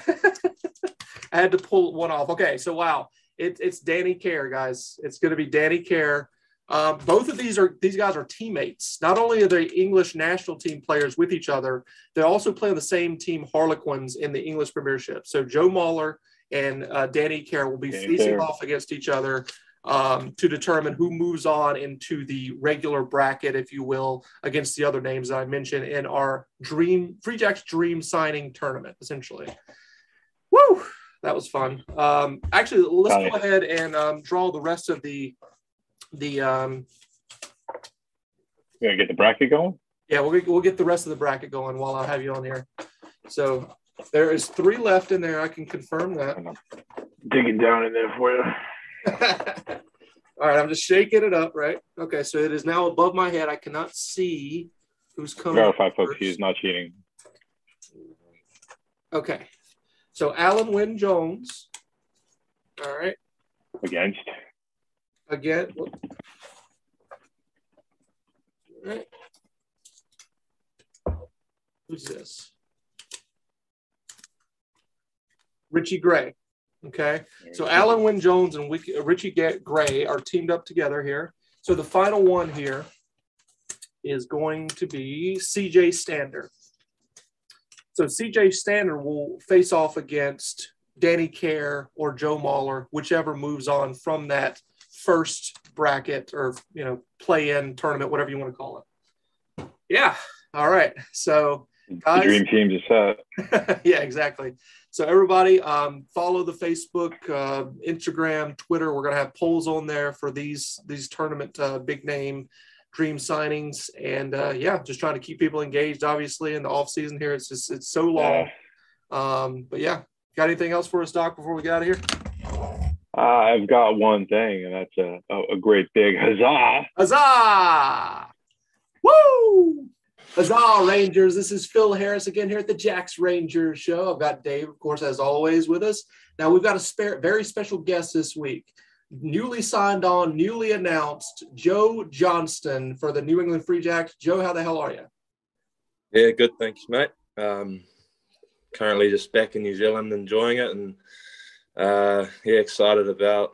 had to pull one off. Okay, so wow, it's Danny Kerr, guys. It's going to be Danny Kerr. Both of these guys are teammates. Not only are they English national team players with each other, they also play on the same team, Harlequins, in the English Premiership. So Joe Mahler and Danny Kerr will be facing off against each other to determine who moves on into the regular bracket, if you will, against the other names that I mentioned in our Free Jacks Dream signing tournament, essentially. Woo! That was fun. Actually, let's go ahead and draw the rest of the You gonna get the bracket going? Yeah, we'll get the rest of the bracket going while I have you on here. So there is 3 left in there. I can confirm that. Digging down in there for you. All right, I'm just shaking it up, right? Okay, so it is now above my head. I cannot see who's coming. Verify, folks. He's not cheating. Okay, so Alan Wyn Jones. All right. Against. Again. All right. Who's this? Richie Gray. Okay. So Alan Wyn Jones and Richie Gray are teamed up together here. So the final one here is going to be CJ Stander. So CJ Stander will face off against Danny Kerr or Joe Mahler, whichever moves on from that first bracket or, play-in tournament, whatever you want to call it. Yeah. All right. So guys, the dream teams are set. Yeah, exactly. So everybody follow the Facebook, Instagram, Twitter. We're going to have polls on there for these tournament big name dream signings. And just trying to keep people engaged, obviously, in the off season here. It's so long. But yeah, got anything else for us, Doc, before we get out of here? I've got one thing, and that's a great big huzzah. Huzzah! Woo! Huzzah, Rangers. This is Phil Harris again here at the Jacks Rangers show. I've got Dave, of course, as always, with us. Now, we've got a very special guest this week. newly signed on, newly announced Joe Johnston for the New England Free Jacks. Joe, how the hell are you? Yeah, good, thanks, mate. Currently just back in New Zealand, enjoying it, and excited about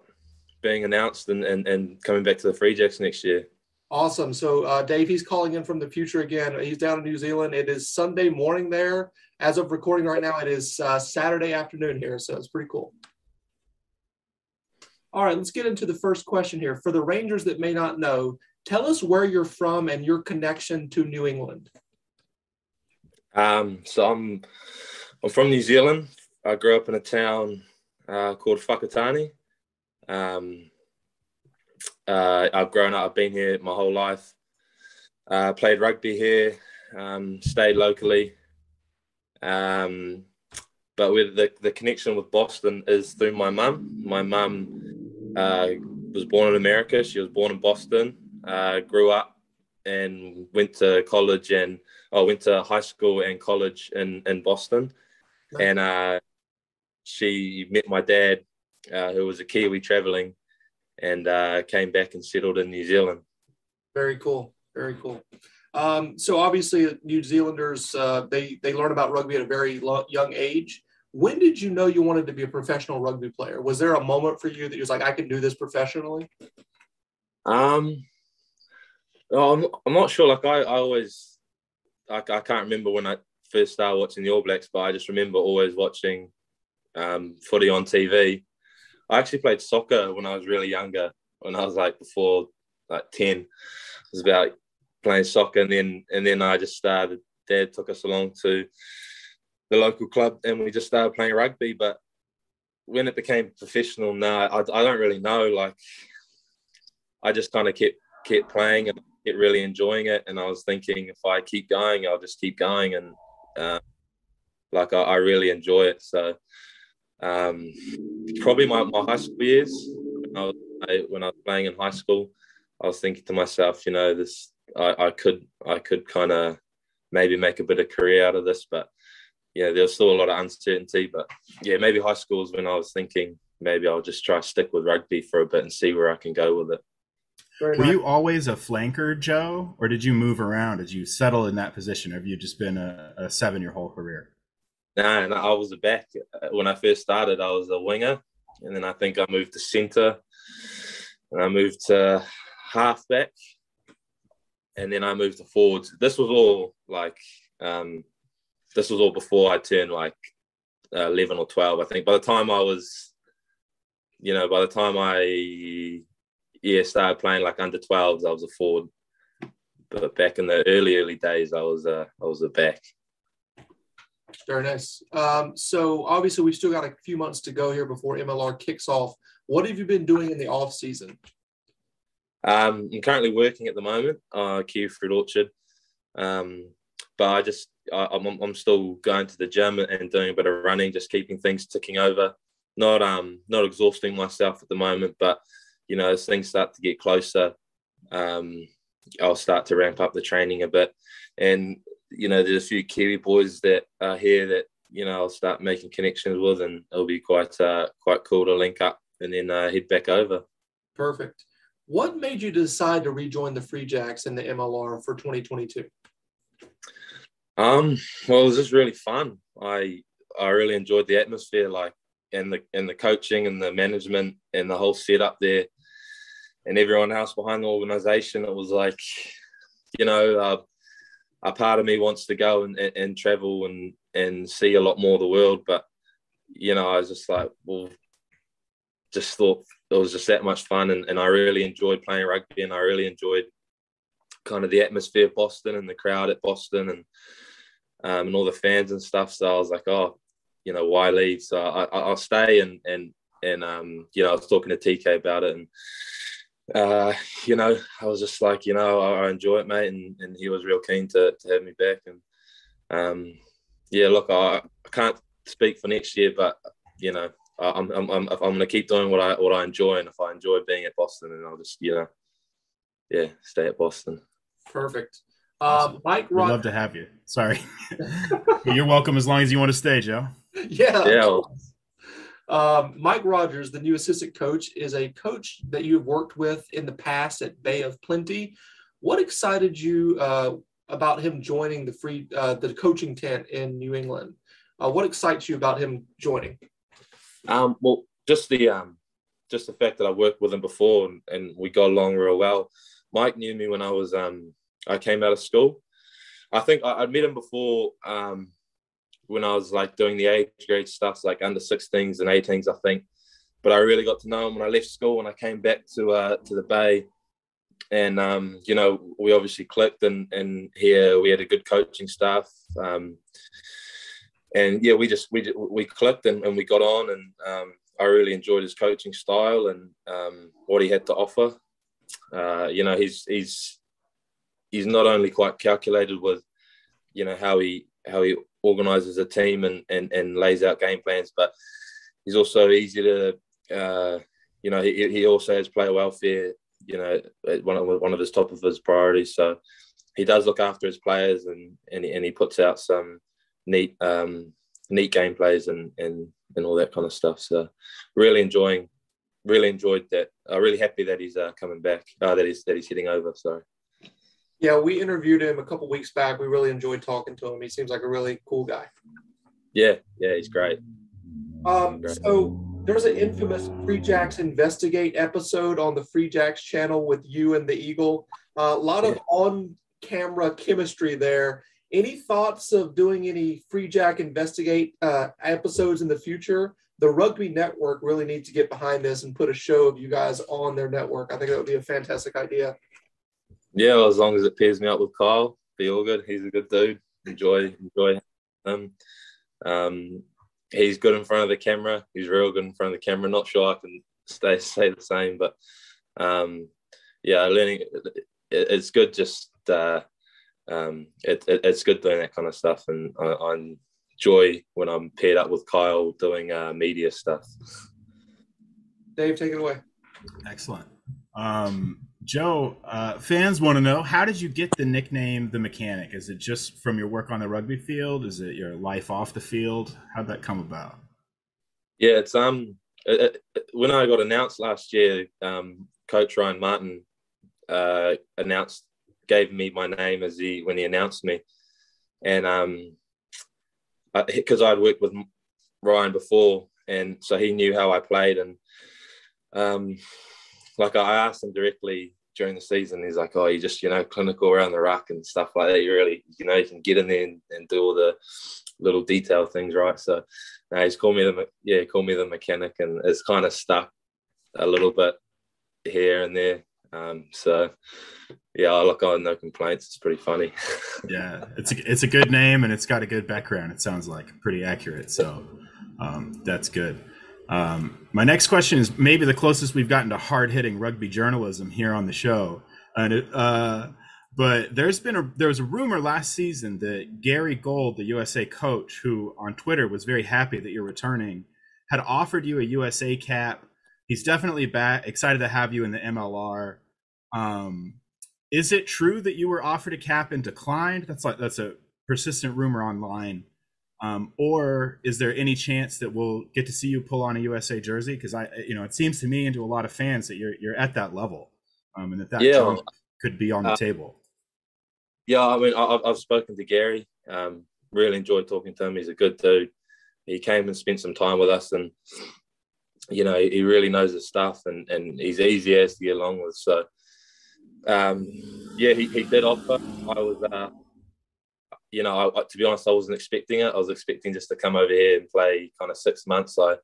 being announced and coming back to the Free Jacks next year. Awesome. So Dave, he's calling in from the future again. He's down in New Zealand. It is Sunday morning there. As of recording right now, it is Saturday afternoon here, so it's pretty cool. All right, let's get into the first question here. For the Rangers that may not know, tell us where you're from and your connection to New England. So I'm from New Zealand. I grew up in a town called Whakatane. I've grown up, I've been here my whole life. Played rugby here, stayed locally. But with the connection with Boston is through my mum. My mum was born in America. She was born in Boston, grew up and went to college and went to high school and college in Boston. Nice. And she met my dad, who was a Kiwi traveling, and came back and settled in New Zealand. Very cool. Very cool. So obviously New Zealanders, they learn about rugby at a very young age. When did you know you wanted to be a professional rugby player? Was there a moment for you that you was like, I can do this professionally? I'm not sure. Like I always, I can't remember when I first started watching the All Blacks, but I just remember always watching footy on TV. I actually played soccer when I was really younger, when I was before 10. It was about playing soccer, and then I just started. Dad took us along to the local club, and we just started playing rugby. But when it became professional, I don't really know. I just kind of kept playing and kept really enjoying it. And I was thinking, if I keep going, I'll just keep going. And I really enjoy it. So probably my high school years, when I was playing in high school, I was thinking to myself, I could kind of maybe make a bit of career out of this, but there's still a lot of uncertainty. But maybe high school is when I was thinking maybe I'll just try to stick with rugby for a bit and see where I can go with it. Were you always a flanker, Joe, or did you move around? Did you settle in that position, or have you just been a 7 your whole career? No, I was a back. When I first started, I was a winger, and then I think I moved to centre, and I moved to halfback, and then I moved to forwards. This was all before I turned 11 or 12. I think by the time I was, started playing under 12s, I was a forward. But back in the early days, I was a back. Very nice. So obviously we've still got a few months to go here before MLR kicks off. What have you been doing in the off season? I'm currently working at the moment, Kiwi Fruit Orchard. But I'm still going to the gym and doing a bit of running, just keeping things ticking over. Not exhausting myself at the moment, but as things start to get closer, I'll start to ramp up the training a bit. And there's a few Kiwi boys that are here that I'll start making connections with, and it'll be quite cool to link up and then head back over. Perfect. What made you decide to rejoin the Free Jacks in the MLR for 2022? Well, it was just really fun. I really enjoyed the atmosphere, and the coaching and the management and the whole setup there, and everyone else behind the organisation. It was a part of me wants to go and travel and see a lot more of the world, but I was just thought it was just that much fun, and I really enjoyed playing rugby, and I really enjoyed kind of the atmosphere of Boston and the crowd at Boston and all the fans and stuff. So I was like, why leave? So I'll stay, and I was talking to TK about it, and I was just like, I enjoy it, mate, and he was real keen to have me back. And look, I can't speak for next year, but I'm going to keep doing what I enjoy, and if I enjoy being at Boston, then I'll just stay at Boston. Perfect. Awesome. Mike, we'd love to have you. Sorry. You're welcome as long as you want to stay, Joe. Yeah. Mike Rogers, the new assistant coach, is a coach that you've worked with in the past at Bay of Plenty. What excited you about him joining the coaching tent in New England? What excites you about him joining? Well, just the fact that I worked with him before and we got along real well. Mike knew me when I came out of school. I think I'd met him before when I was like doing the age grade stuff, like under 16s and 18s, I think. But I really got to know him when I left school and I came back to the Bay. And, we obviously clicked and here we had a good coaching staff. We clicked and we got on and I really enjoyed his coaching style and what he had to offer. He's not only quite calculated with, how he organizes a team and lays out game plans, but he's also easy to, he also has player welfare, one of his top of his priorities. So he does look after his players and he puts out some neat game plays and all that kind of stuff. So really enjoyed that. Really happy that he's coming back. That he's heading over. Sorry. Yeah, we interviewed him a couple weeks back. We really enjoyed talking to him. He seems like a really cool guy. Yeah, he's great. So there's an infamous Free Jacks Investigate episode on the Free Jacks channel with you and the Eagle. A lot of on-camera chemistry there. Any thoughts of doing any Free Jack Investigate episodes in the future? The Rugby Network really needs to get behind this and put a show of you guys on their network. I think that would be a fantastic idea. Yeah, well, as long as it pairs me up with Kyle, be all good. He's a good dude. Enjoy him. He's good in front of the camera. He's real good in front of the camera. Not sure I can say the same, but learning. It's good. Just it's good doing that kind of stuff, and I enjoy when I'm paired up with Kyle doing media stuff. Dave, take it away. Excellent. Joe, fans want to know, how did you get the nickname The Mechanic? Is it just from your work on the rugby field? Is it your life off the field? How'd that come about? Yeah, it's when I got announced last year, Coach Ryan Martin gave me my name when he announced me, and because I'd worked with Ryan before, and so he knew how I played, and I asked him directly during the season. He's like, "Oh, you just clinical around the ruck and stuff like that. You really you can get in there and do all the little detail things, right?" So he's called me the mechanic, and it's kind of stuck a little bit here and there. So yeah, I have no complaints. It's pretty funny. Yeah, it's a good name and it's got a good background. It sounds like pretty accurate. So that's good. My next question is maybe the closest we've gotten to hard-hitting rugby journalism here on the show. But there was a rumor last season that Gary Gold, the USA coach, who on Twitter was very happy that you're returning, had offered you a USA cap. He's definitely excited to have you in the MLR. Is it true that you were offered a cap and declined? That's a persistent rumor online. Or is there any chance that we'll get to see you pull on a USA jersey? Because it seems to me and to a lot of fans that you're at that level, and that jump could be on the table. Yeah, I mean, I've spoken to Gary. Really enjoyed talking to him. He's a good dude. He came and spent some time with us, and he really knows his stuff, and he's easy as to get along with. So, he did offer. I was. To be honest, I wasn't expecting it. I was expecting just to come over here and play kind of 6 months. I,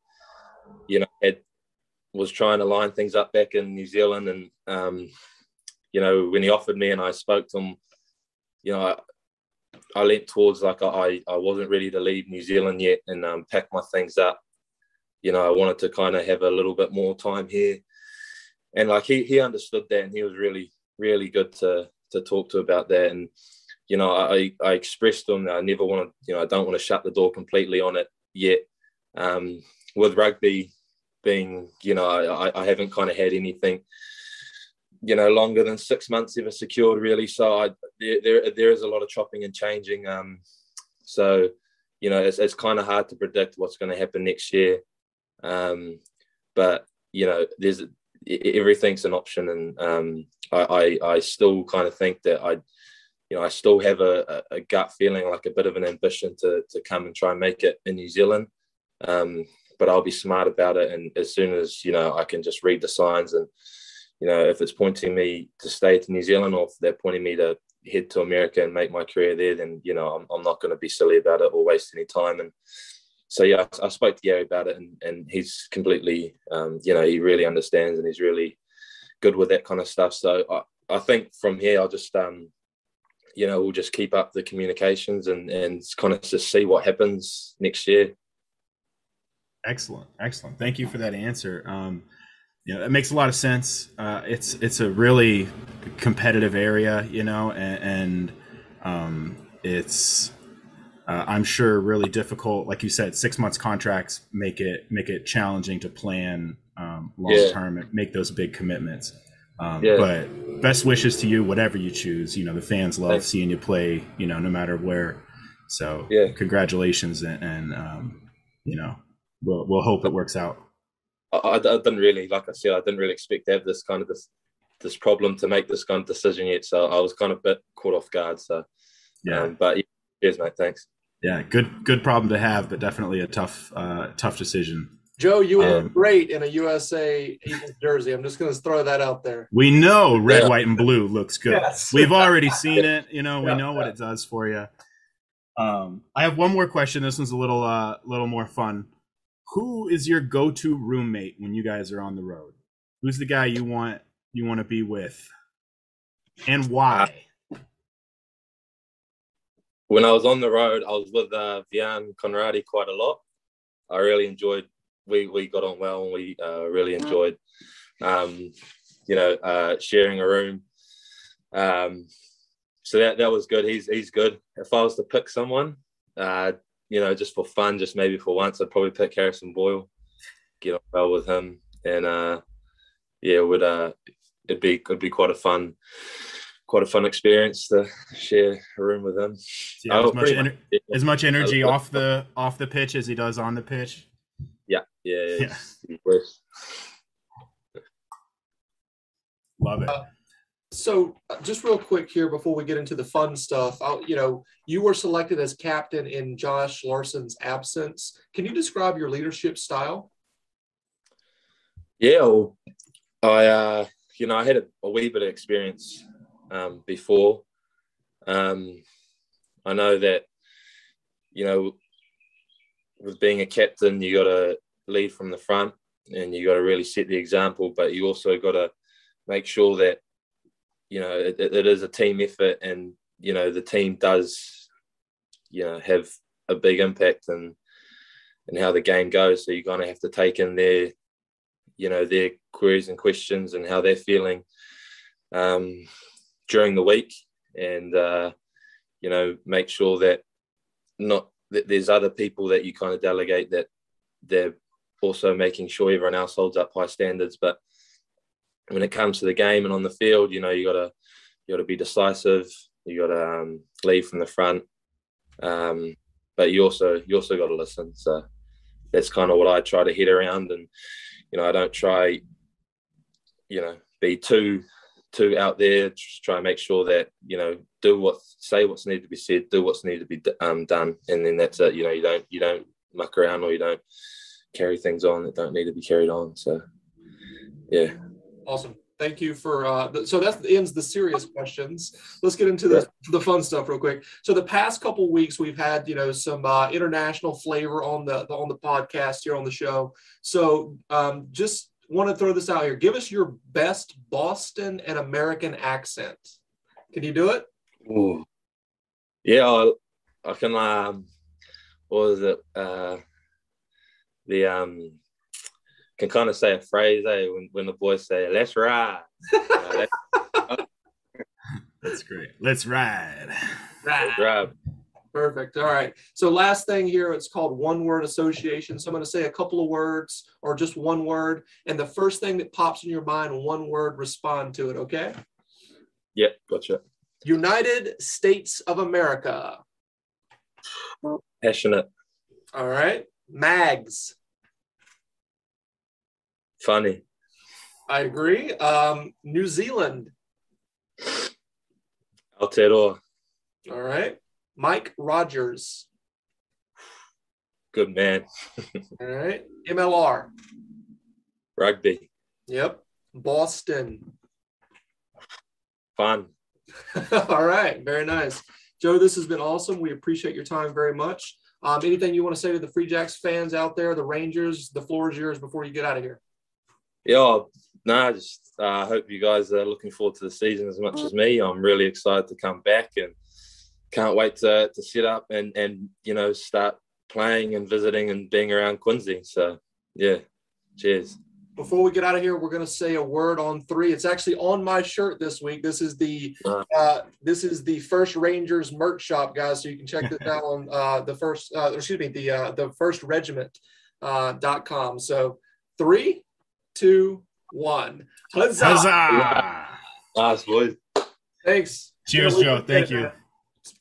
was trying to line things up back in New Zealand. And, when he offered me and I spoke to him, I leant towards I wasn't ready to leave New Zealand yet and pack my things up. I wanted to kind of have a little bit more time here. And he understood that, and he was really, really good to talk to about that. And, I expressed to him that I never want to, I don't want to shut the door completely on it yet. With rugby being, I haven't kind of had anything, longer than 6 months ever secured really. So there is a lot of chopping and changing. So, it's kind of hard to predict what's going to happen next year. But there's everything's an option, and I still kind of think that I still have a gut feeling, like a bit of an ambition to come and try and make it in New Zealand. But I'll be smart about it, and as soon as I can just read the signs, and if it's pointing me to stay to New Zealand, or if they're pointing me to head to America and make my career there, then I'm not going to be silly about it or waste any time. And so I spoke to Gary about it, and he's completely he really understands, and he's really good with that kind of stuff. So I think from here I'll just we'll just keep up the communications and kind of just see what happens next year. Excellent. Thank you for that answer. It makes a lot of sense. It's a really competitive area, and it's I'm sure really difficult. Like you said, 6 months contracts make it challenging to plan long term and make those big commitments. But best wishes to you, whatever you choose. The fans love seeing you play, no matter where. So congratulations, and we'll hope it works out. I didn't really, like I said, I didn't really expect to have this problem to make this kind of decision yet. So I was kind of a bit caught off guard. So but cheers, mate. Thanks. Yeah, good problem to have, but definitely a tough decision. Joe, you would look great in a USA Eagles jersey. I'm just going to throw that out there. We know red, white, and blue looks good. Yes. We've already seen it. We know what it does for you. I have one more question. This one's a little more fun. Who is your go-to roommate when you guys are on the road? Who's the guy you want to be with, and why? When I was on the road, I was with Vian Conradi quite a lot. I really enjoyed. We got on well, and we really enjoyed, sharing a room. So that was good. He's good. If I was to pick someone, just for fun, just maybe for once, I'd probably pick Harrison Boyle. Get on well with him, and it'd be quite a fun experience to share a room with him. As much energy off the pitch as he does on the pitch. Yeah. Love it. So just real quick here before we get into the fun stuff, you were selected as captain in Josh Larson's absence. Can you describe your leadership style? Yeah, well, I had a wee bit of experience before. I know that, with being a captain, you got to lead from the front, and you got to really set the example, but you also got to make sure that it is a team effort, and the team does have a big impact in how the game goes. So you're going to have to take in their queries and questions and how they're feeling during the week, and make sure that that there's other people that you kind of delegate, that they're also making sure everyone else holds up high standards. But when it comes to the game and on the field, you gotta be decisive. You gotta lead from the front, but you also got to listen. So that's kind of what I try to head around, and I don't try be too out there. Just try and make sure that say what's needed to be said, do what's needed to be done, and then that's it. You don't muck around, or you don't carry things on that don't need to be carried on. So yeah. Awesome. Thank you for so that ends the serious questions. Let's get into the fun stuff real quick. So the past couple of weeks we've had some international flavor on the podcast here on the show. So just want to throw this out here. Give us your best Boston and American accent. Can you do it? Ooh. Yeah, I can. What was it? Can kind of say a phrase, when the boys say, "Let's ride." That's great. Let's ride. Ride. Perfect. All right. So last thing here, it's called one-word association. So I'm going to say a couple of words or just one word, and the first thing that pops in your mind, one word, respond to it. Okay? Yeah, gotcha. United States of America. Passionate. All right. Mags. Funny. I agree. New Zealand. Aotearoa. All right. Mike Rogers. Good man. All right. MLR. Rugby. Yep. Boston. Fun. All right. Very nice. Joe, this has been awesome. We appreciate your time very much. Anything you want to say to the Free Jacks fans out there, the Rangers? The floor is yours before you get out of here. Yeah, no, just hope you guys are looking forward to the season as much as me. I'm really excited to come back and can't wait to set up and start playing and visiting and being around Quincy. So, yeah, cheers. Before we get out of here, we're going to say a word on three. It's actually on my shirt this week. This is the First Rangers merch shop, guys. So you can check this out on the firstregiment.com. So 3, 2, 1. Huzzah! Huzzah! Nice, boys. Thanks. Cheers, Joe. Thank you.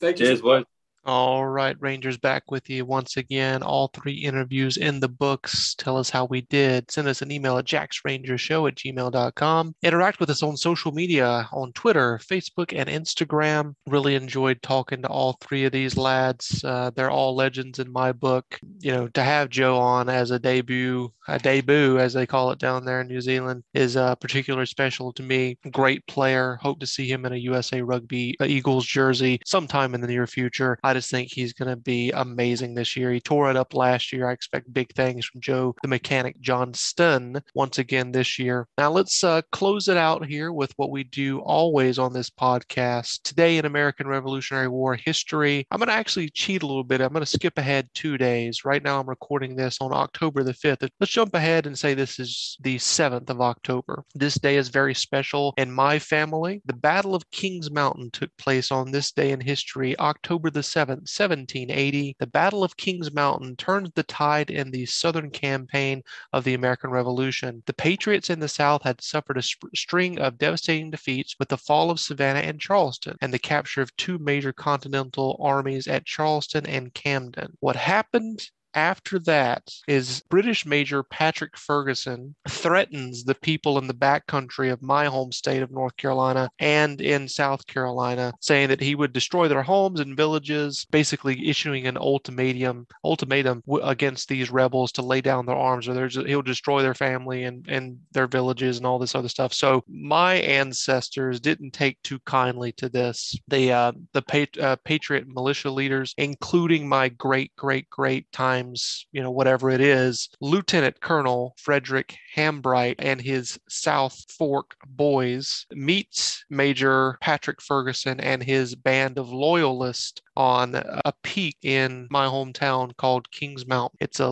Thank you. Cheers, boys. All right, Rangers, back with you once again. All 3 interviews in the books. Tell us how we did. Send us an email at jacksrangershow@gmail.com. Interact with us on social media, on Twitter, Facebook, and Instagram. Really enjoyed talking to all 3 of these lads. They're all legends in my book. To have Joe on as a debut as they call it down there in New Zealand, is particularly special to me. Great player. Hope to see him in a USA Rugby Eagles jersey sometime in the near future. I just think he's going to be amazing this year. He tore it up last year. I expect big things from Joe, the mechanic Johnston, once again this year. Now let's close it out here with what we do always on this podcast. Today in American Revolutionary War history, I'm going to actually cheat a little bit. I'm going to skip ahead 2 days. Right now I'm recording this on October the 5th. Let's jump ahead and say this is the 7th of October. This day is very special in my family. The Battle of Kings Mountain took place on this day in history, October the 7th, 1780. The Battle of Kings Mountain turned the tide in the Southern campaign of the American Revolution. The Patriots in the South had suffered a string of devastating defeats with the fall of Savannah and Charleston and the capture of 2 major Continental armies at Charleston and Camden. What happened after that is British Major Patrick Ferguson threatens the people in the backcountry of my home state of North Carolina and in South Carolina, saying that he would destroy their homes and villages, basically issuing an ultimatum against these rebels to lay down their arms, or he'll destroy their family and their villages and all this other stuff. So my ancestors didn't take too kindly to this. The Patriot militia leaders, including my great time, whatever it is, Lieutenant Colonel Frederick Hambright and his South Fork boys meets Major Patrick Ferguson and his band of loyalists on a peak in my hometown called Kings Mountain. It's a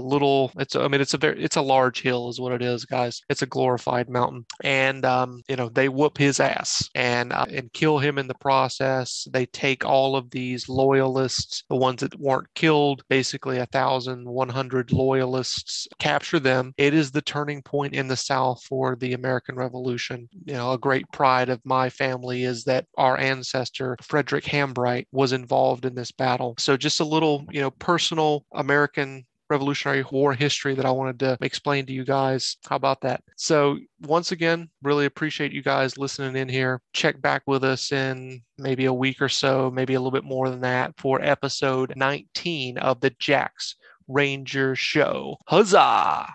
large hill is what it is, guys. It's a glorified mountain. And, they whoop his ass and kill him in the process. They take all of these loyalists, the ones that weren't killed, basically 1,100 loyalists, capture them. It is the turning point in the South for the American Revolution. A great pride of my family is that our ancestor, Frederick Hambright, was involved in this battle. So just a little, personal American Revolutionary War history that I wanted to explain to you guys. How about that? So once again, really appreciate you guys listening in here. Check back with us in maybe a week or so, maybe a little bit more than that, for episode 19 of the Jacks Ranger Show. Huzzah!